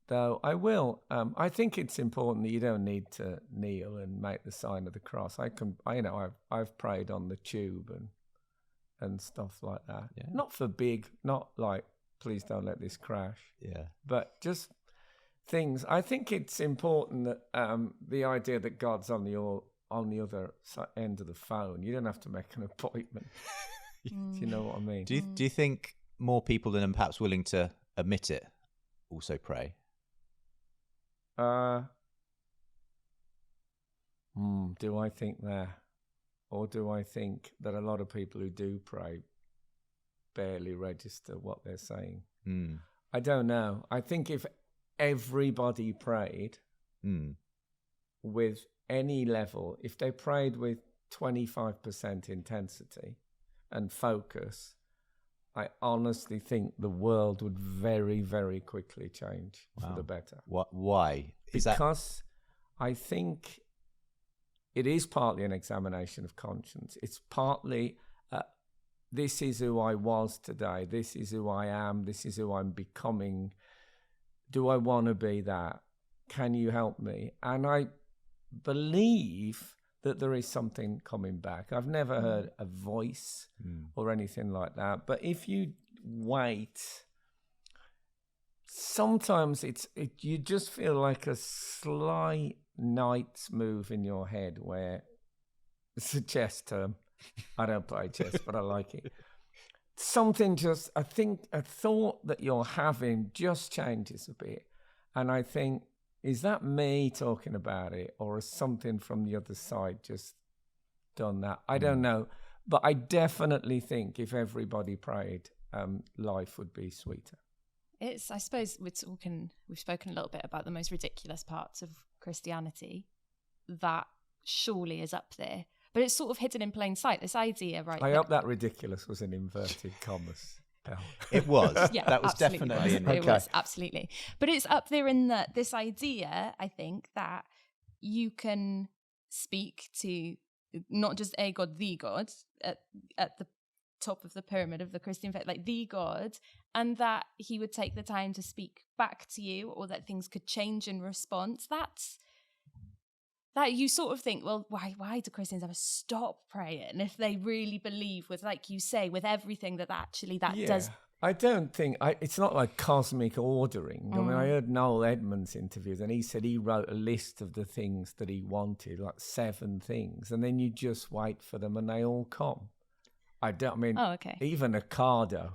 Though I will, I think it's important that you don't need to kneel and make the sign of the cross. I've prayed on the tube and stuff like that. Yeah. Not for big, not like, please don't let this crash. Yeah. But just things. I think it's important that the idea that God's on the other end of the phone. You don't have to make an appointment. Do you know what I mean? Do you think more people than perhaps willing to admit it also pray? Do I think that? Or do I think that a lot of people who do pray barely register what they're saying? I don't know. I think if everybody prayed with any level, if they prayed with 25% intensity and focus, I honestly think the world would very, very quickly change for the better. Why? Because I think it is partly an examination of conscience. It's partly, this is who I was today. This is who I am. This is who I'm becoming. Do I want to be that? Can you help me? And I believe that there is something coming back. I've never heard a voice or anything like that. But if you wait, sometimes you just feel like a slight night's move in your head where it's a chess term. I don't play chess, but I like it. Something just, I think a thought that you're having just changes a bit. And I think, is that me talking about it, or has something from the other side just done that? I don't know. But I definitely think if everybody prayed, life would be sweeter. I suppose we've spoken a little bit about the most ridiculous parts of Christianity. That surely is up there. But it's sort of hidden in plain sight, this idea, right? I hope that ridiculous was in inverted commas. It was. Yeah, that was definitely in it. Was, absolutely. But it's up there in this idea, I think, that you can speak to not just a God, the God, at the top of the pyramid of the Christian faith, like the God, and that he would take the time to speak back to you, or that things could change in response. That you sort of think, well, why do Christians ever stop praying if they really believe with, like you say, with everything that does I don't think it's not like cosmic ordering. I mean, I heard Noel Edmonds' interviews, and he said he wrote a list of the things that he wanted, like 7 things, and then you just wait for them, and they all come. Even Ocado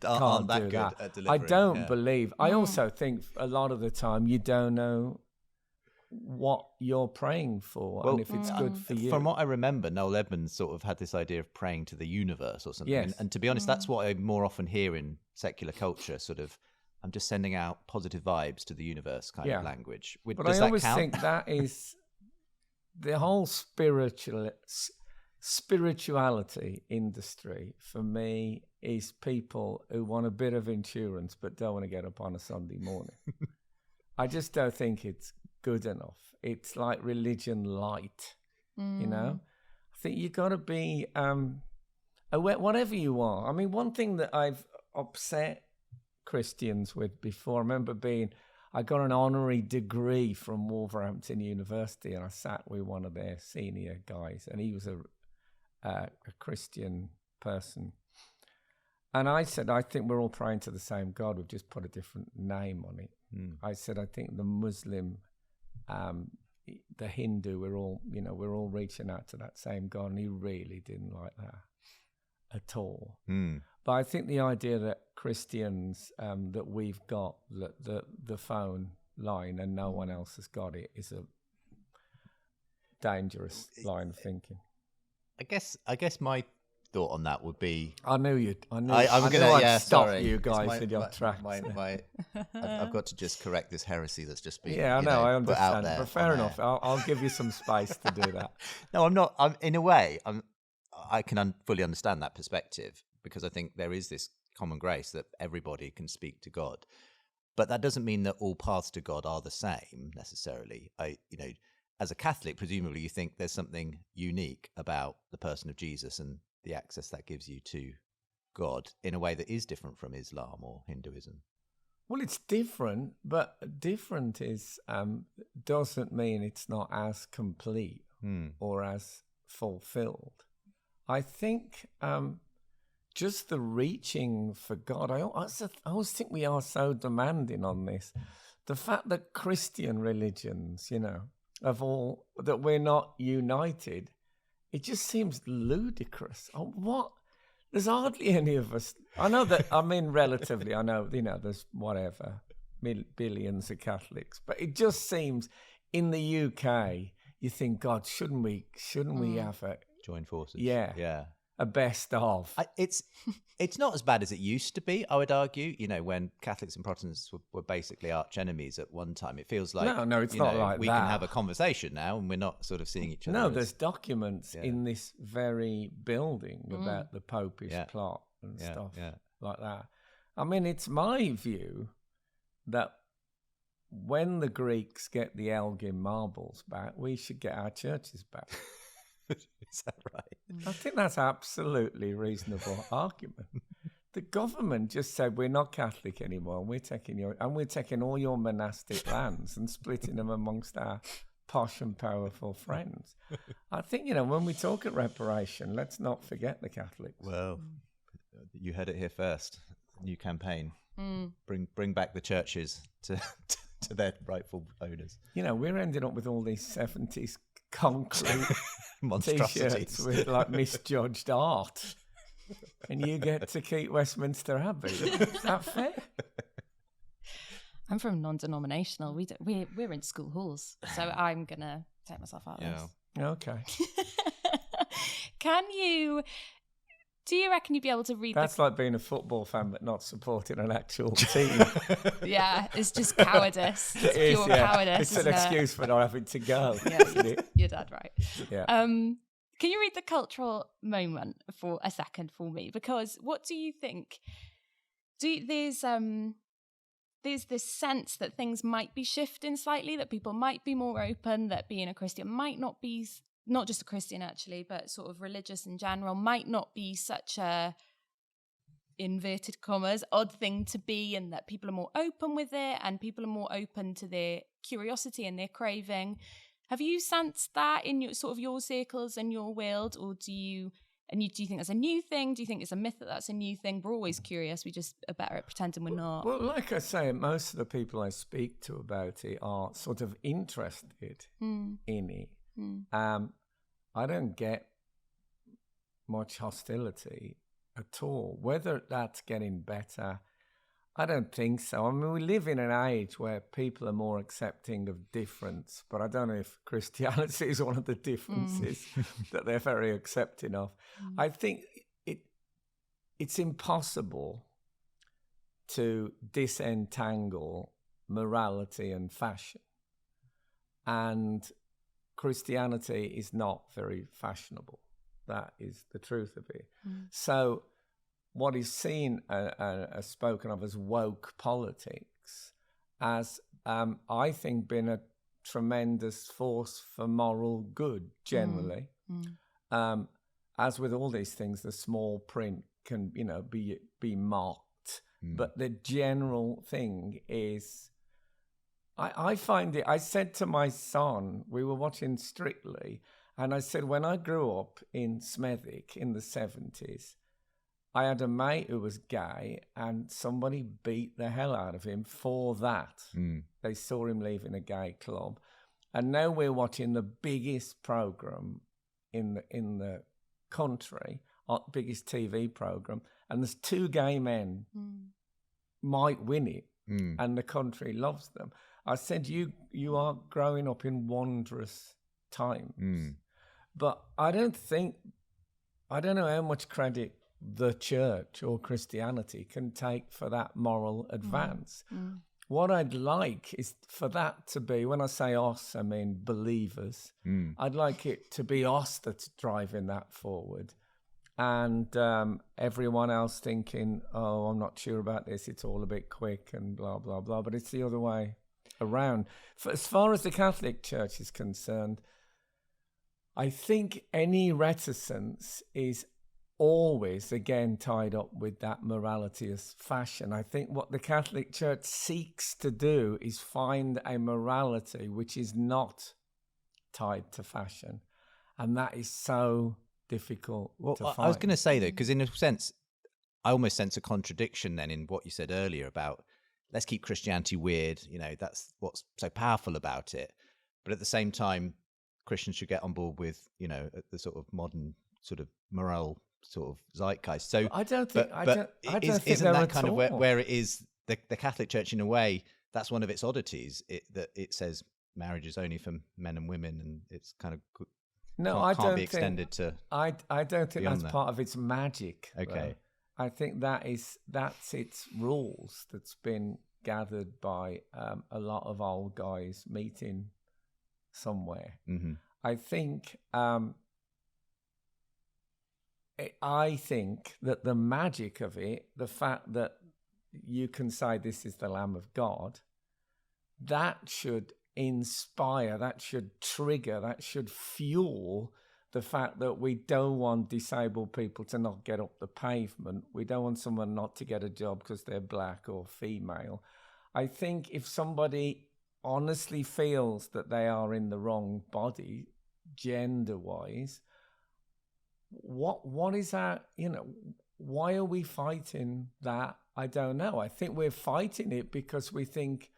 aren't that do good that. at delivering. I don't believe. I also think a lot of the time you don't know what you're praying for and if it's good for you. From what I remember, Noel Edmonds sort of had this idea of praying to the universe or something. Yes. And to be honest, that's what I more often hear in secular culture, sort of, I'm just sending out positive vibes to the universe kind of language. But I always think that is the whole spirituality industry, for me, is people who want a bit of insurance but don't want to get up on a Sunday morning. I just don't think it's good enough. It's like religion light, you know? I think you got to be aware, whatever you are. I mean, one thing that I've upset Christians with before, I remember I got an honorary degree from Wolverhampton University, and I sat with one of their senior guys, and he was a Christian person. And I said, I think we're all praying to the same God. We've just put a different name on it. I said, I think the Muslim, the Hindu, we're all reaching out to that same God. And he really didn't like that at all. But I think the idea that Christians, that we've got the phone line and no one else has got it is a dangerous line of thinking. I guess my thought on that would be, I'd stop you guys in your tracks. I've got to just correct this heresy that's just been I understand, put out there. But fair enough, I'll give you some space to do that. No, I'm not. In a way, I can fully understand that perspective, because I think there is this common grace that everybody can speak to God, but that doesn't mean that all paths to God are the same necessarily. As a Catholic, presumably you think there's something unique about the person of Jesus and the access that gives you to God in a way that is different from Islam or Hinduism. Well, it's different, but different is doesn't mean it's not as complete or as fulfilled. I think just the reaching for God, I always think we are so demanding on this. The fact that Christian religions, of all, that we're not united, it just seems ludicrous. What? There's hardly any of us. I know that, relatively, I know, there's whatever, billions of Catholics, but it just seems in the UK, you think, God, shouldn't we have a... Join forces. Yeah. A best of. It's not as bad as it used to be, I would argue. When Catholics and Protestants were basically arch enemies at one time, it feels like no, it's not like we that. can have a conversation now, and we're not sort of seeing each other. No, there's documents in this very building about the Popish plot and stuff like that. It's my view that when the Greeks get the Elgin marbles back, we should get our churches back. Is that right? I think that's absolutely reasonable argument. The government just said we're not Catholic anymore, and we're taking all your monastic lands and splitting them amongst our posh and powerful friends. I think when we talk at reparation, let's not forget the Catholics. Well, you heard it here first. New campaign: bring back the churches to their rightful owners. We're ending up with all these 70s concrete monstrosities T-shirts with like misjudged art, and you get to keep Westminster Abbey. Is that fair? I'm from non-denominational. We're in school halls, so I'm gonna take myself out of this. Okay. Do you reckon you'd be able to read? That's like being a football fan but not supporting an actual team. Yeah, it's just cowardice. It's pure cowardice. It's an excuse for not having to go. Yeah, you're dead right. Yeah. Can you read the cultural moment for a second for me? Because what do you think? There's this sense that things might be shifting slightly, that people might be more open, that being a Christian might not be, not just a Christian actually, but sort of religious in general, might not be such a, inverted commas, odd thing to be, and that people are more open with it and people are more open to their curiosity and their craving. Have you sensed that in your circles and your world, or do you And do you think that's a new thing? Do you think it's a myth that that's a new thing? We're always curious. We just are better at pretending we're not. Well, like I say, most of the people I speak to about it are sort of interested in it. I don't get much hostility at all. Whether that's getting better, I don't think so. I mean, we live in an age where people are more accepting of difference, but I don't know if Christianity is one of the differences that they're very accepting of. I think it's impossible to disentangle morality and fashion. And Christianity is not very fashionable. That is the truth of it. So what is seen as spoken of as woke politics has, I think, been a tremendous force for moral good generally. As with all these things, the small print can, be mocked, but the general thing is, I find it. I said to my son, we were watching Strictly, and I said, when I grew up in Smethwick in the 70s, I had a mate who was gay, and somebody beat the hell out of him for that. They saw him leaving a gay club. And now we're watching the biggest program in the country, biggest TV program, and there's two gay men might win it, and the country loves them. I said, you are growing up in wondrous times. But I don't know how much credit the church or Christianity can take for that moral advance. What I'd like is for that to be, when I say us, I mean believers. I'd like it to be us that's driving that forward, and everyone else thinking, oh, I'm not sure about this, it's all a bit quick and blah, blah, blah. But it's the other way around. As far as the Catholic Church is concerned, I think any reticence is always, again, tied up with that morality as fashion. I think what the Catholic Church seeks to do is find a morality which is not tied to fashion. And that is so difficult to find. I was going to say, though, because in a sense, I almost sense a contradiction then in what you said earlier about let's keep Christianity weird. That's what's so powerful about it. But at the same time, Christians should get on board with, the sort of modern sort of moral sort of zeitgeist. So I don't think. Isn't that kind of where it is? The Catholic Church, in a way, that's one of its oddities. That it says marriage is only for men and women, and it's kind of can't be extended to. I don't think that's part of its magic. Okay, though. I think that's its rules that's been gathered by a lot of old guys meeting somewhere. I think. I think that the magic of it, the fact that you can say this is the Lamb of God, that should inspire, that should trigger, that should fuel the fact that we don't want disabled people to not get up the pavement. We don't want someone not to get a job because they're black or female. I think if somebody honestly feels that they are in the wrong body, gender-wise, what is that? Why are we fighting that? I don't know. I think we're fighting it because we think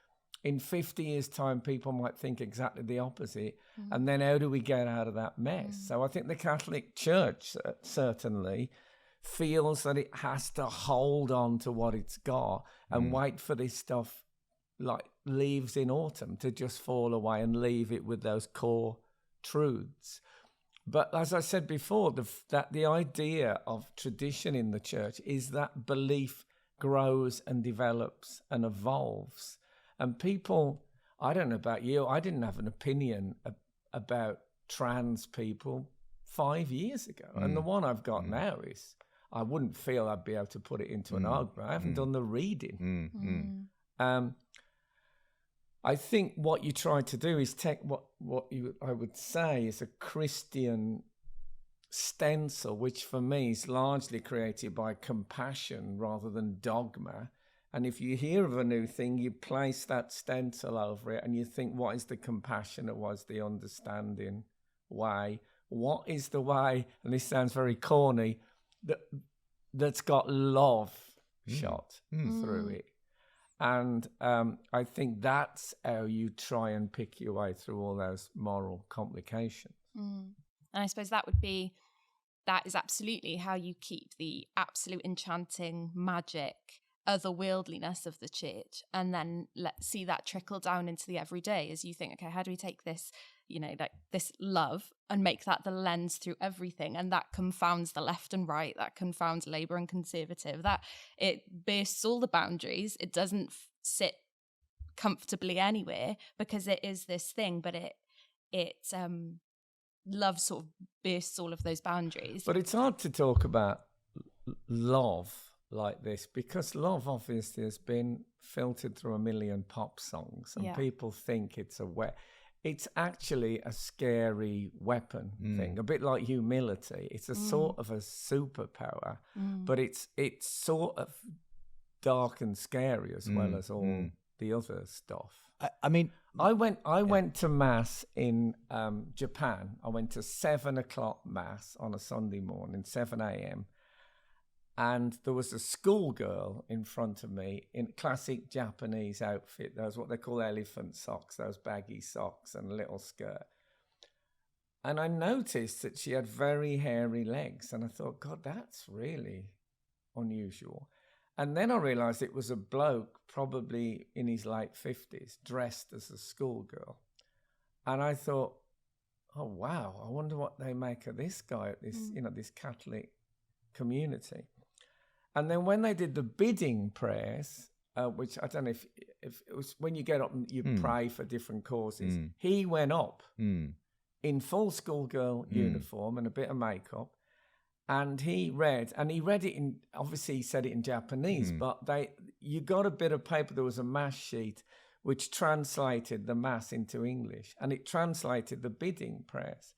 in 50 years' time, people might think exactly the opposite. And then how do we get out of that mess? So I think the Catholic Church certainly feels that it has to hold on to what it's got and wait for this stuff like leaves in autumn to just fall away and leave it with those core truths. But as I said before, the idea of tradition in the church is that belief grows and develops and evolves. And people, I don't know about you, I didn't have an opinion about trans people 5 years ago. And the one I've got now is, I wouldn't feel I'd be able to put it into an argument. I haven't done the reading. I think what you try to do is take I would say is a Christian stencil, which for me is largely created by compassion rather than dogma. And if you hear of a new thing, you place that stencil over it and you think, what is the compassionate, what is the understanding way? what is the way, and this sounds very corny, that's got love shot through it. And I think that's how you try and pick your way through all those moral complications. And I suppose that is absolutely how you keep the absolute enchanting magic, otherworldliness of the church, and then see that trickle down into the everyday as you think, okay, how do we take this, like this love and make that the lens through everything? And that confounds the left and right, that confounds Labour and Conservative, that it bursts all the boundaries. It doesn't sit comfortably anywhere because it is this thing, but it love sort of bursts all of those boundaries. But it's hard to talk about love like this because love obviously has been filtered through a million pop songs, and people think it's actually a scary weapon thing, a bit like humility. It's a sort of a superpower, but it's sort of dark and scary as well as all the other stuff. I mean, I went to mass in Japan. I went to 7:00 mass on a Sunday morning, 7 a.m. And there was a schoolgirl in front of me in classic Japanese outfit. Those what they call elephant socks, those baggy socks and a little skirt. And I noticed that she had very hairy legs. And I thought, God, that's really unusual. And then I realised it was a bloke, probably in his late 50s, dressed as a schoolgirl. And I thought, oh, wow, I wonder what they make of this guy at this, this Catholic community. And then when they did the bidding prayers, which I don't know if it was when you get up and you pray for different causes, he went up in full schoolgirl uniform and a bit of makeup. And he read it in, obviously he said it in Japanese, but you got a bit of paper, there was a mass sheet which translated the mass into English, and it translated the bidding prayers.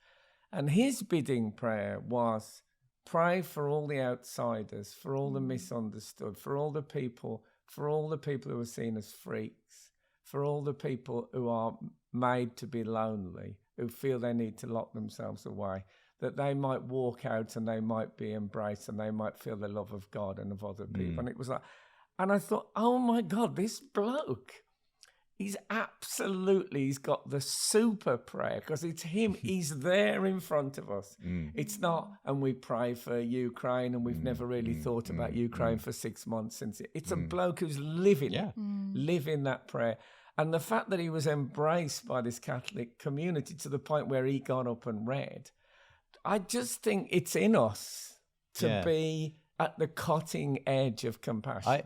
And his bidding prayer was, pray for all the outsiders, for all the misunderstood, for all the people who are seen as freaks, for all the people who are made to be lonely, who feel they need to lock themselves away, that they might walk out and they might be embraced and they might feel the love of God and of other people. And it was like, and I thought, oh my God, this bloke, he's got the super prayer because it's him. He's there in front of us. It's not, and we pray for Ukraine and we've never really thought about Ukraine for 6 months since it's a bloke who's living that prayer. And the fact that he was embraced by this Catholic community to the point where he got up and read, I just think it's in us to be at the cutting edge of compassion.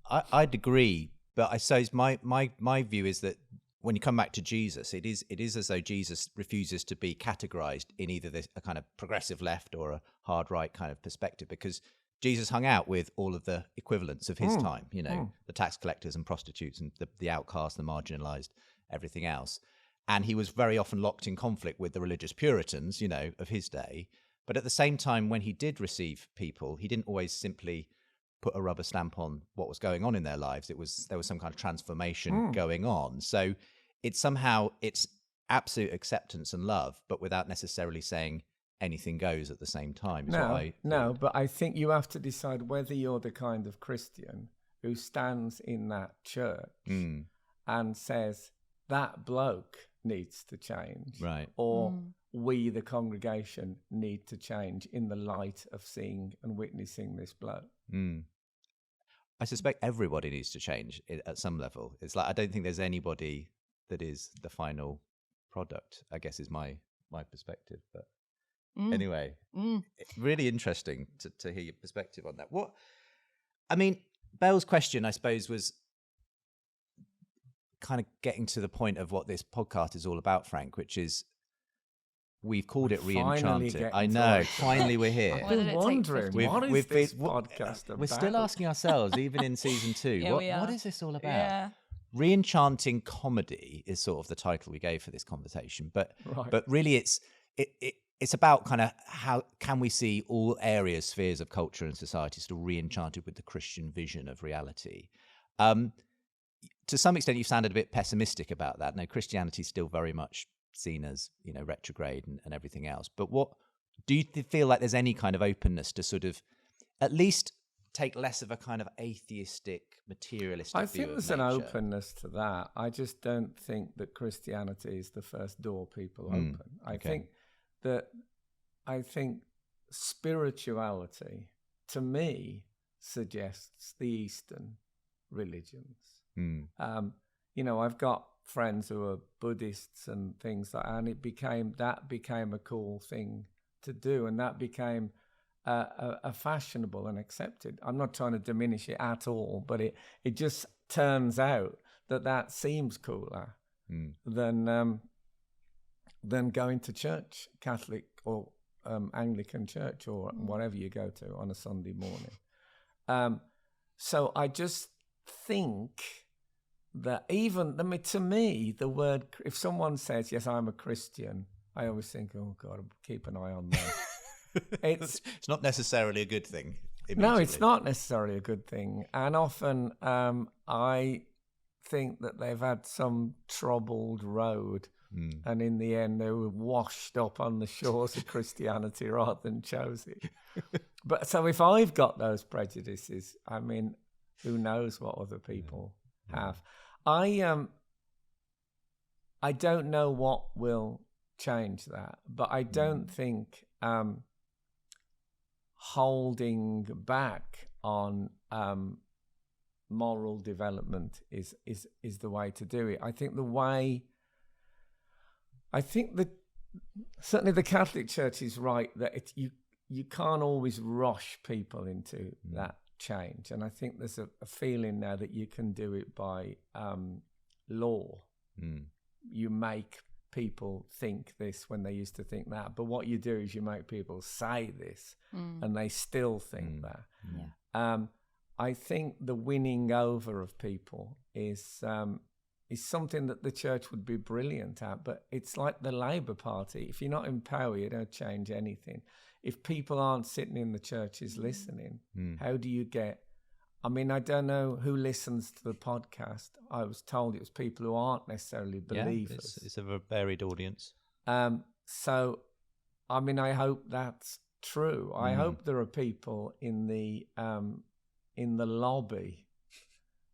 I'd agree, but I suppose my view is that when you come back to Jesus, it is as though Jesus refuses to be categorized in either a kind of progressive left or a hard right kind of perspective, because Jesus hung out with all of the equivalents of his time, the tax collectors and prostitutes and the outcasts, the marginalized, everything else. And he was very often locked in conflict with the religious Puritans, of his day. But at the same time, when he did receive people, he didn't always simply put a rubber stamp on what was going on in their lives. There was some kind of transformation going on. So it's absolute acceptance and love, but without necessarily saying anything goes at the same time. But I think you have to decide whether you're the kind of Christian who stands in that church and says, that bloke needs to change, right? Or we, the congregation, need to change in the light of seeing and witnessing this bloke. I suspect everybody needs to change at some level. It's like I don't think there's anybody that is the final product, I guess, is my perspective. But anyway, really interesting to hear your perspective on that. Belle's question, I suppose, was kind of getting to the point of what this podcast is all about, Frank, which is we've called it Re-Enchanting. I know, finally we're here. I've been wondering, what is this podcast about? We're still asking ourselves, even in season 2, what is this all about? Yeah. Re-Enchanting comedy is sort of the title we gave for this conversation, but really it's about kind of how can we see all areas, spheres of culture and society still re-enchanted with the Christian vision of reality. To some extent, you've sounded a bit pessimistic about that. No, Christianity is still very much seen as, retrograde and everything else. But what do you feel like there's any kind of openness to sort of at least take less of a kind of atheistic, materialistic I view think of there's nature? an openness to that. I just don't think that Christianity is the first door people open. I think spirituality, to me, suggests the Eastern religions. I've got friends who are Buddhists and things like that, and that became a cool thing to do, and that became a fashionable and accepted. I'm not trying to diminish it at all, but it just turns out that seems cooler than going to church, Catholic or Anglican church or whatever you go to on a Sunday morning. So I just think that to me, the word, if someone says, yes, I'm a Christian, I always think, oh God, keep an eye on them. It's not necessarily a good thing. No, it's not necessarily a good thing. And often I think that they've had some troubled road. And in the end, they were washed up on the shores of Christianity rather than chose it. But so if I've got those prejudices, I mean, who knows what other people have. I don't know what will change that, but I don't think holding back on moral development is the way to do it. I think that certainly the Catholic Church is right that you can't always rush people into that change, and I think there's a feeling now that you can do it by law. You make people think this when they used to think that, but what you do is you make people say this and they still think that. I think the winning over of people is something that the church would be brilliant at, but it's like the Labour Party. If you're not in power, you don't change anything. If people aren't sitting in the churches listening, how do you get... I mean, I don't know who listens to the podcast. I was told it was people who aren't necessarily believers. It's a varied audience. So, I mean, I hope that's true. I hope there are people in the lobby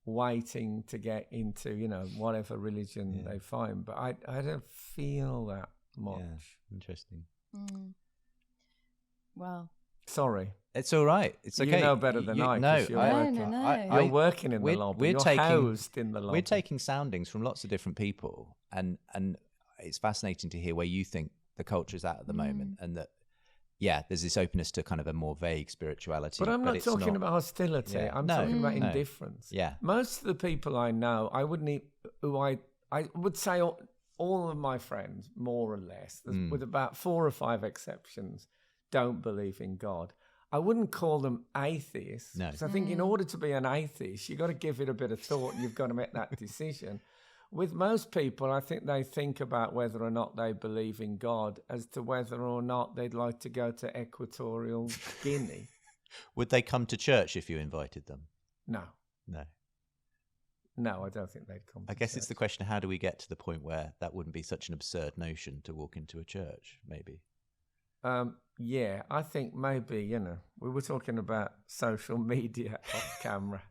waiting to get into, whatever religion they find. But I don't feel that much. Yeah, interesting. Well, sorry. It's all right. It's okay. You know better than I. No. You're working in the lobby. You're housed in the lobby. We're taking soundings from lots of different people, and it's fascinating to hear where you think the culture is at the moment, and that there's this openness to kind of a more vague spirituality. But I'm not talking about hostility. I'm talking about indifference. Yeah. Most of the people I know, I would say all of my friends, more or less, with about 4 or 5 exceptions, don't believe in God. I wouldn't call them atheists. No. Because I think in order to be an atheist, you've got to give it a bit of thought and you've got to make that decision. With most people, I think they think about whether or not they believe in God as to whether or not they'd like to go to Equatorial Guinea. Would they come to church if you invited them? No. No, I don't think they'd come to I guess church. It's the question, how do we get to the point where that wouldn't be such an absurd notion to walk into a church, maybe? I think maybe, we were talking about social media off camera.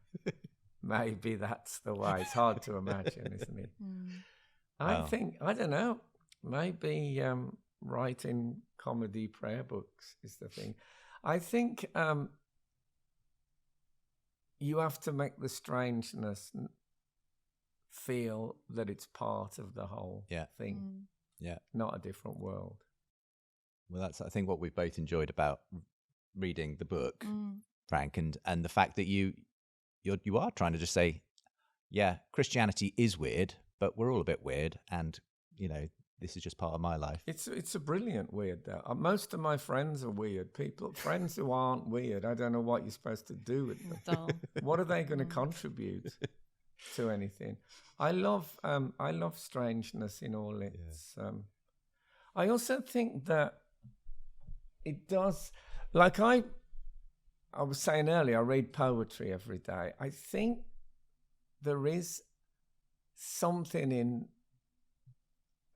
Maybe that's the way. It's hard to imagine, isn't it? I think, I don't know, maybe writing comedy prayer books is the thing. I think you have to make the strangeness feel that it's part of the whole thing. Not a different world. Well, that's, I think, what we've both enjoyed about reading the book, Frank, and the fact that you are trying to just say, Christianity is weird, but we're all a bit weird, and this is just part of my life. It's a brilliant weird, though. Most of my friends are weird people. Friends who aren't weird, I don't know what you're supposed to do with them. What are they going to contribute to anything? I love strangeness in all its. I also think that it does, like I was saying earlier, I read poetry every day. I think there is something in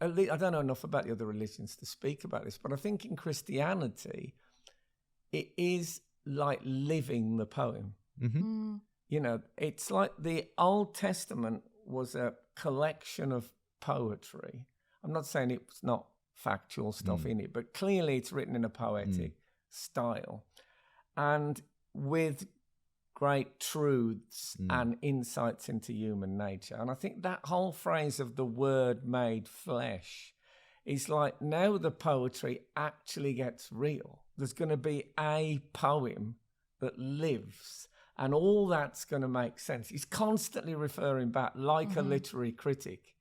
at least, I don't know enough about the other religions to speak about this, but I think in Christianity, it is like living the poem. Mm-hmm. You know, it's like the Old Testament was a collection of poetry. I'm not saying it's not factual stuff in it, but clearly it's written in a poetic style and with great truths and insights into human nature. And I think that whole phrase of the word made flesh is like, now the poetry actually gets real. There's going to be a poem that lives, and all that's going to make sense. He's constantly referring back, like a literary critic.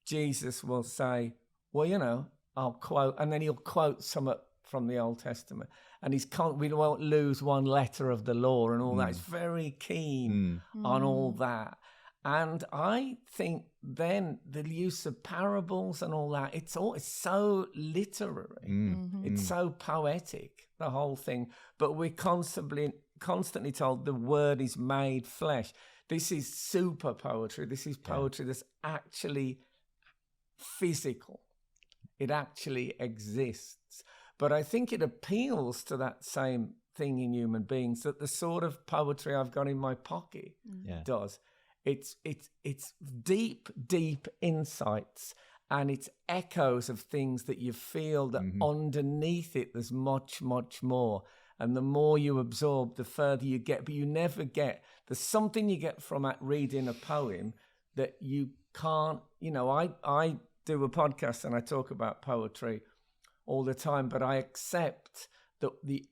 Jesus will say, well, you know, I'll quote, and then he'll quote some from the Old Testament. And we won't lose one letter of the law and all that. He's very keen on all that. And I think then the use of parables and all that, it's so literary. It's so poetic, the whole thing. But we're constantly told the word is made flesh. This is super poetry. This is poetry that's actually physical. It actually exists. But I think it appeals to that same thing in human beings that the sort of poetry I've got in my pocket does. It's deep, deep insights, and it's echoes of things that you feel that underneath it there's much, much more. And the more you absorb, the further you get. But you never get, there's something you get from reading a poem that you can't, you know, I do a podcast and I talk about poetry all the time, but I accept that the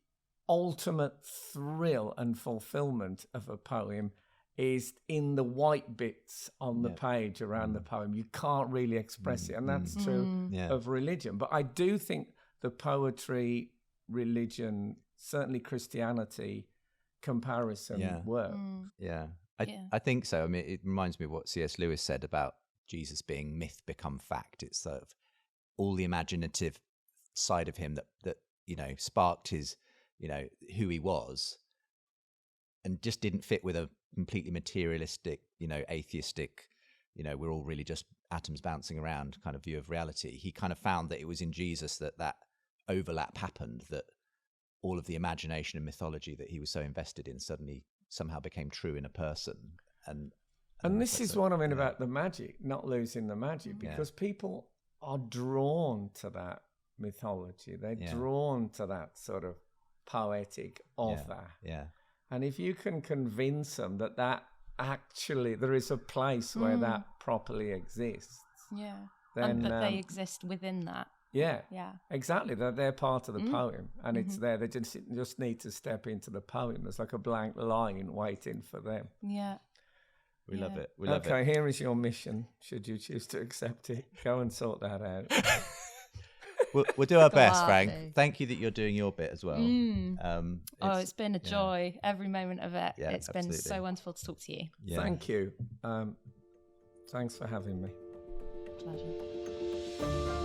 ultimate thrill and fulfillment of a poem is in the white bits on the page around the poem. You can't really express it, and that's true of religion. But I do think the poetry, religion, certainly Christianity comparison works. I think so. I mean, it reminds me of what C.S. Lewis said about Jesus being myth become fact. It's sort of all the imaginative side of him that you know sparked his, you know, who he was, and just didn't fit with a completely materialistic, you know, atheistic, you know, we're all really just atoms bouncing around kind of view of reality. He kind of found that it was in Jesus that overlap happened, that all of the imagination and mythology that he was so invested in suddenly somehow became true in a person. And this is what I mean about the magic, not losing the magic, because people are drawn to that mythology. They're drawn to that sort of poetic of that. Yeah. And if you can convince them that actually there is a place where that properly exists. Yeah. Then, and that they exist within that. Yeah. Exactly. They're part of the poem, and it's there. They just need to step into the poem. There's like a blank line waiting for them. Yeah. We love it. We love it. Okay, here is your mission, should you choose to accept it. Go and sort that out. We'll do our best, Frank. Thank you that you're doing your bit as well. It's been a joy, every moment of it. Yeah, it's been so wonderful to talk to you. Yeah. Thank you. Thanks for having me. Pleasure.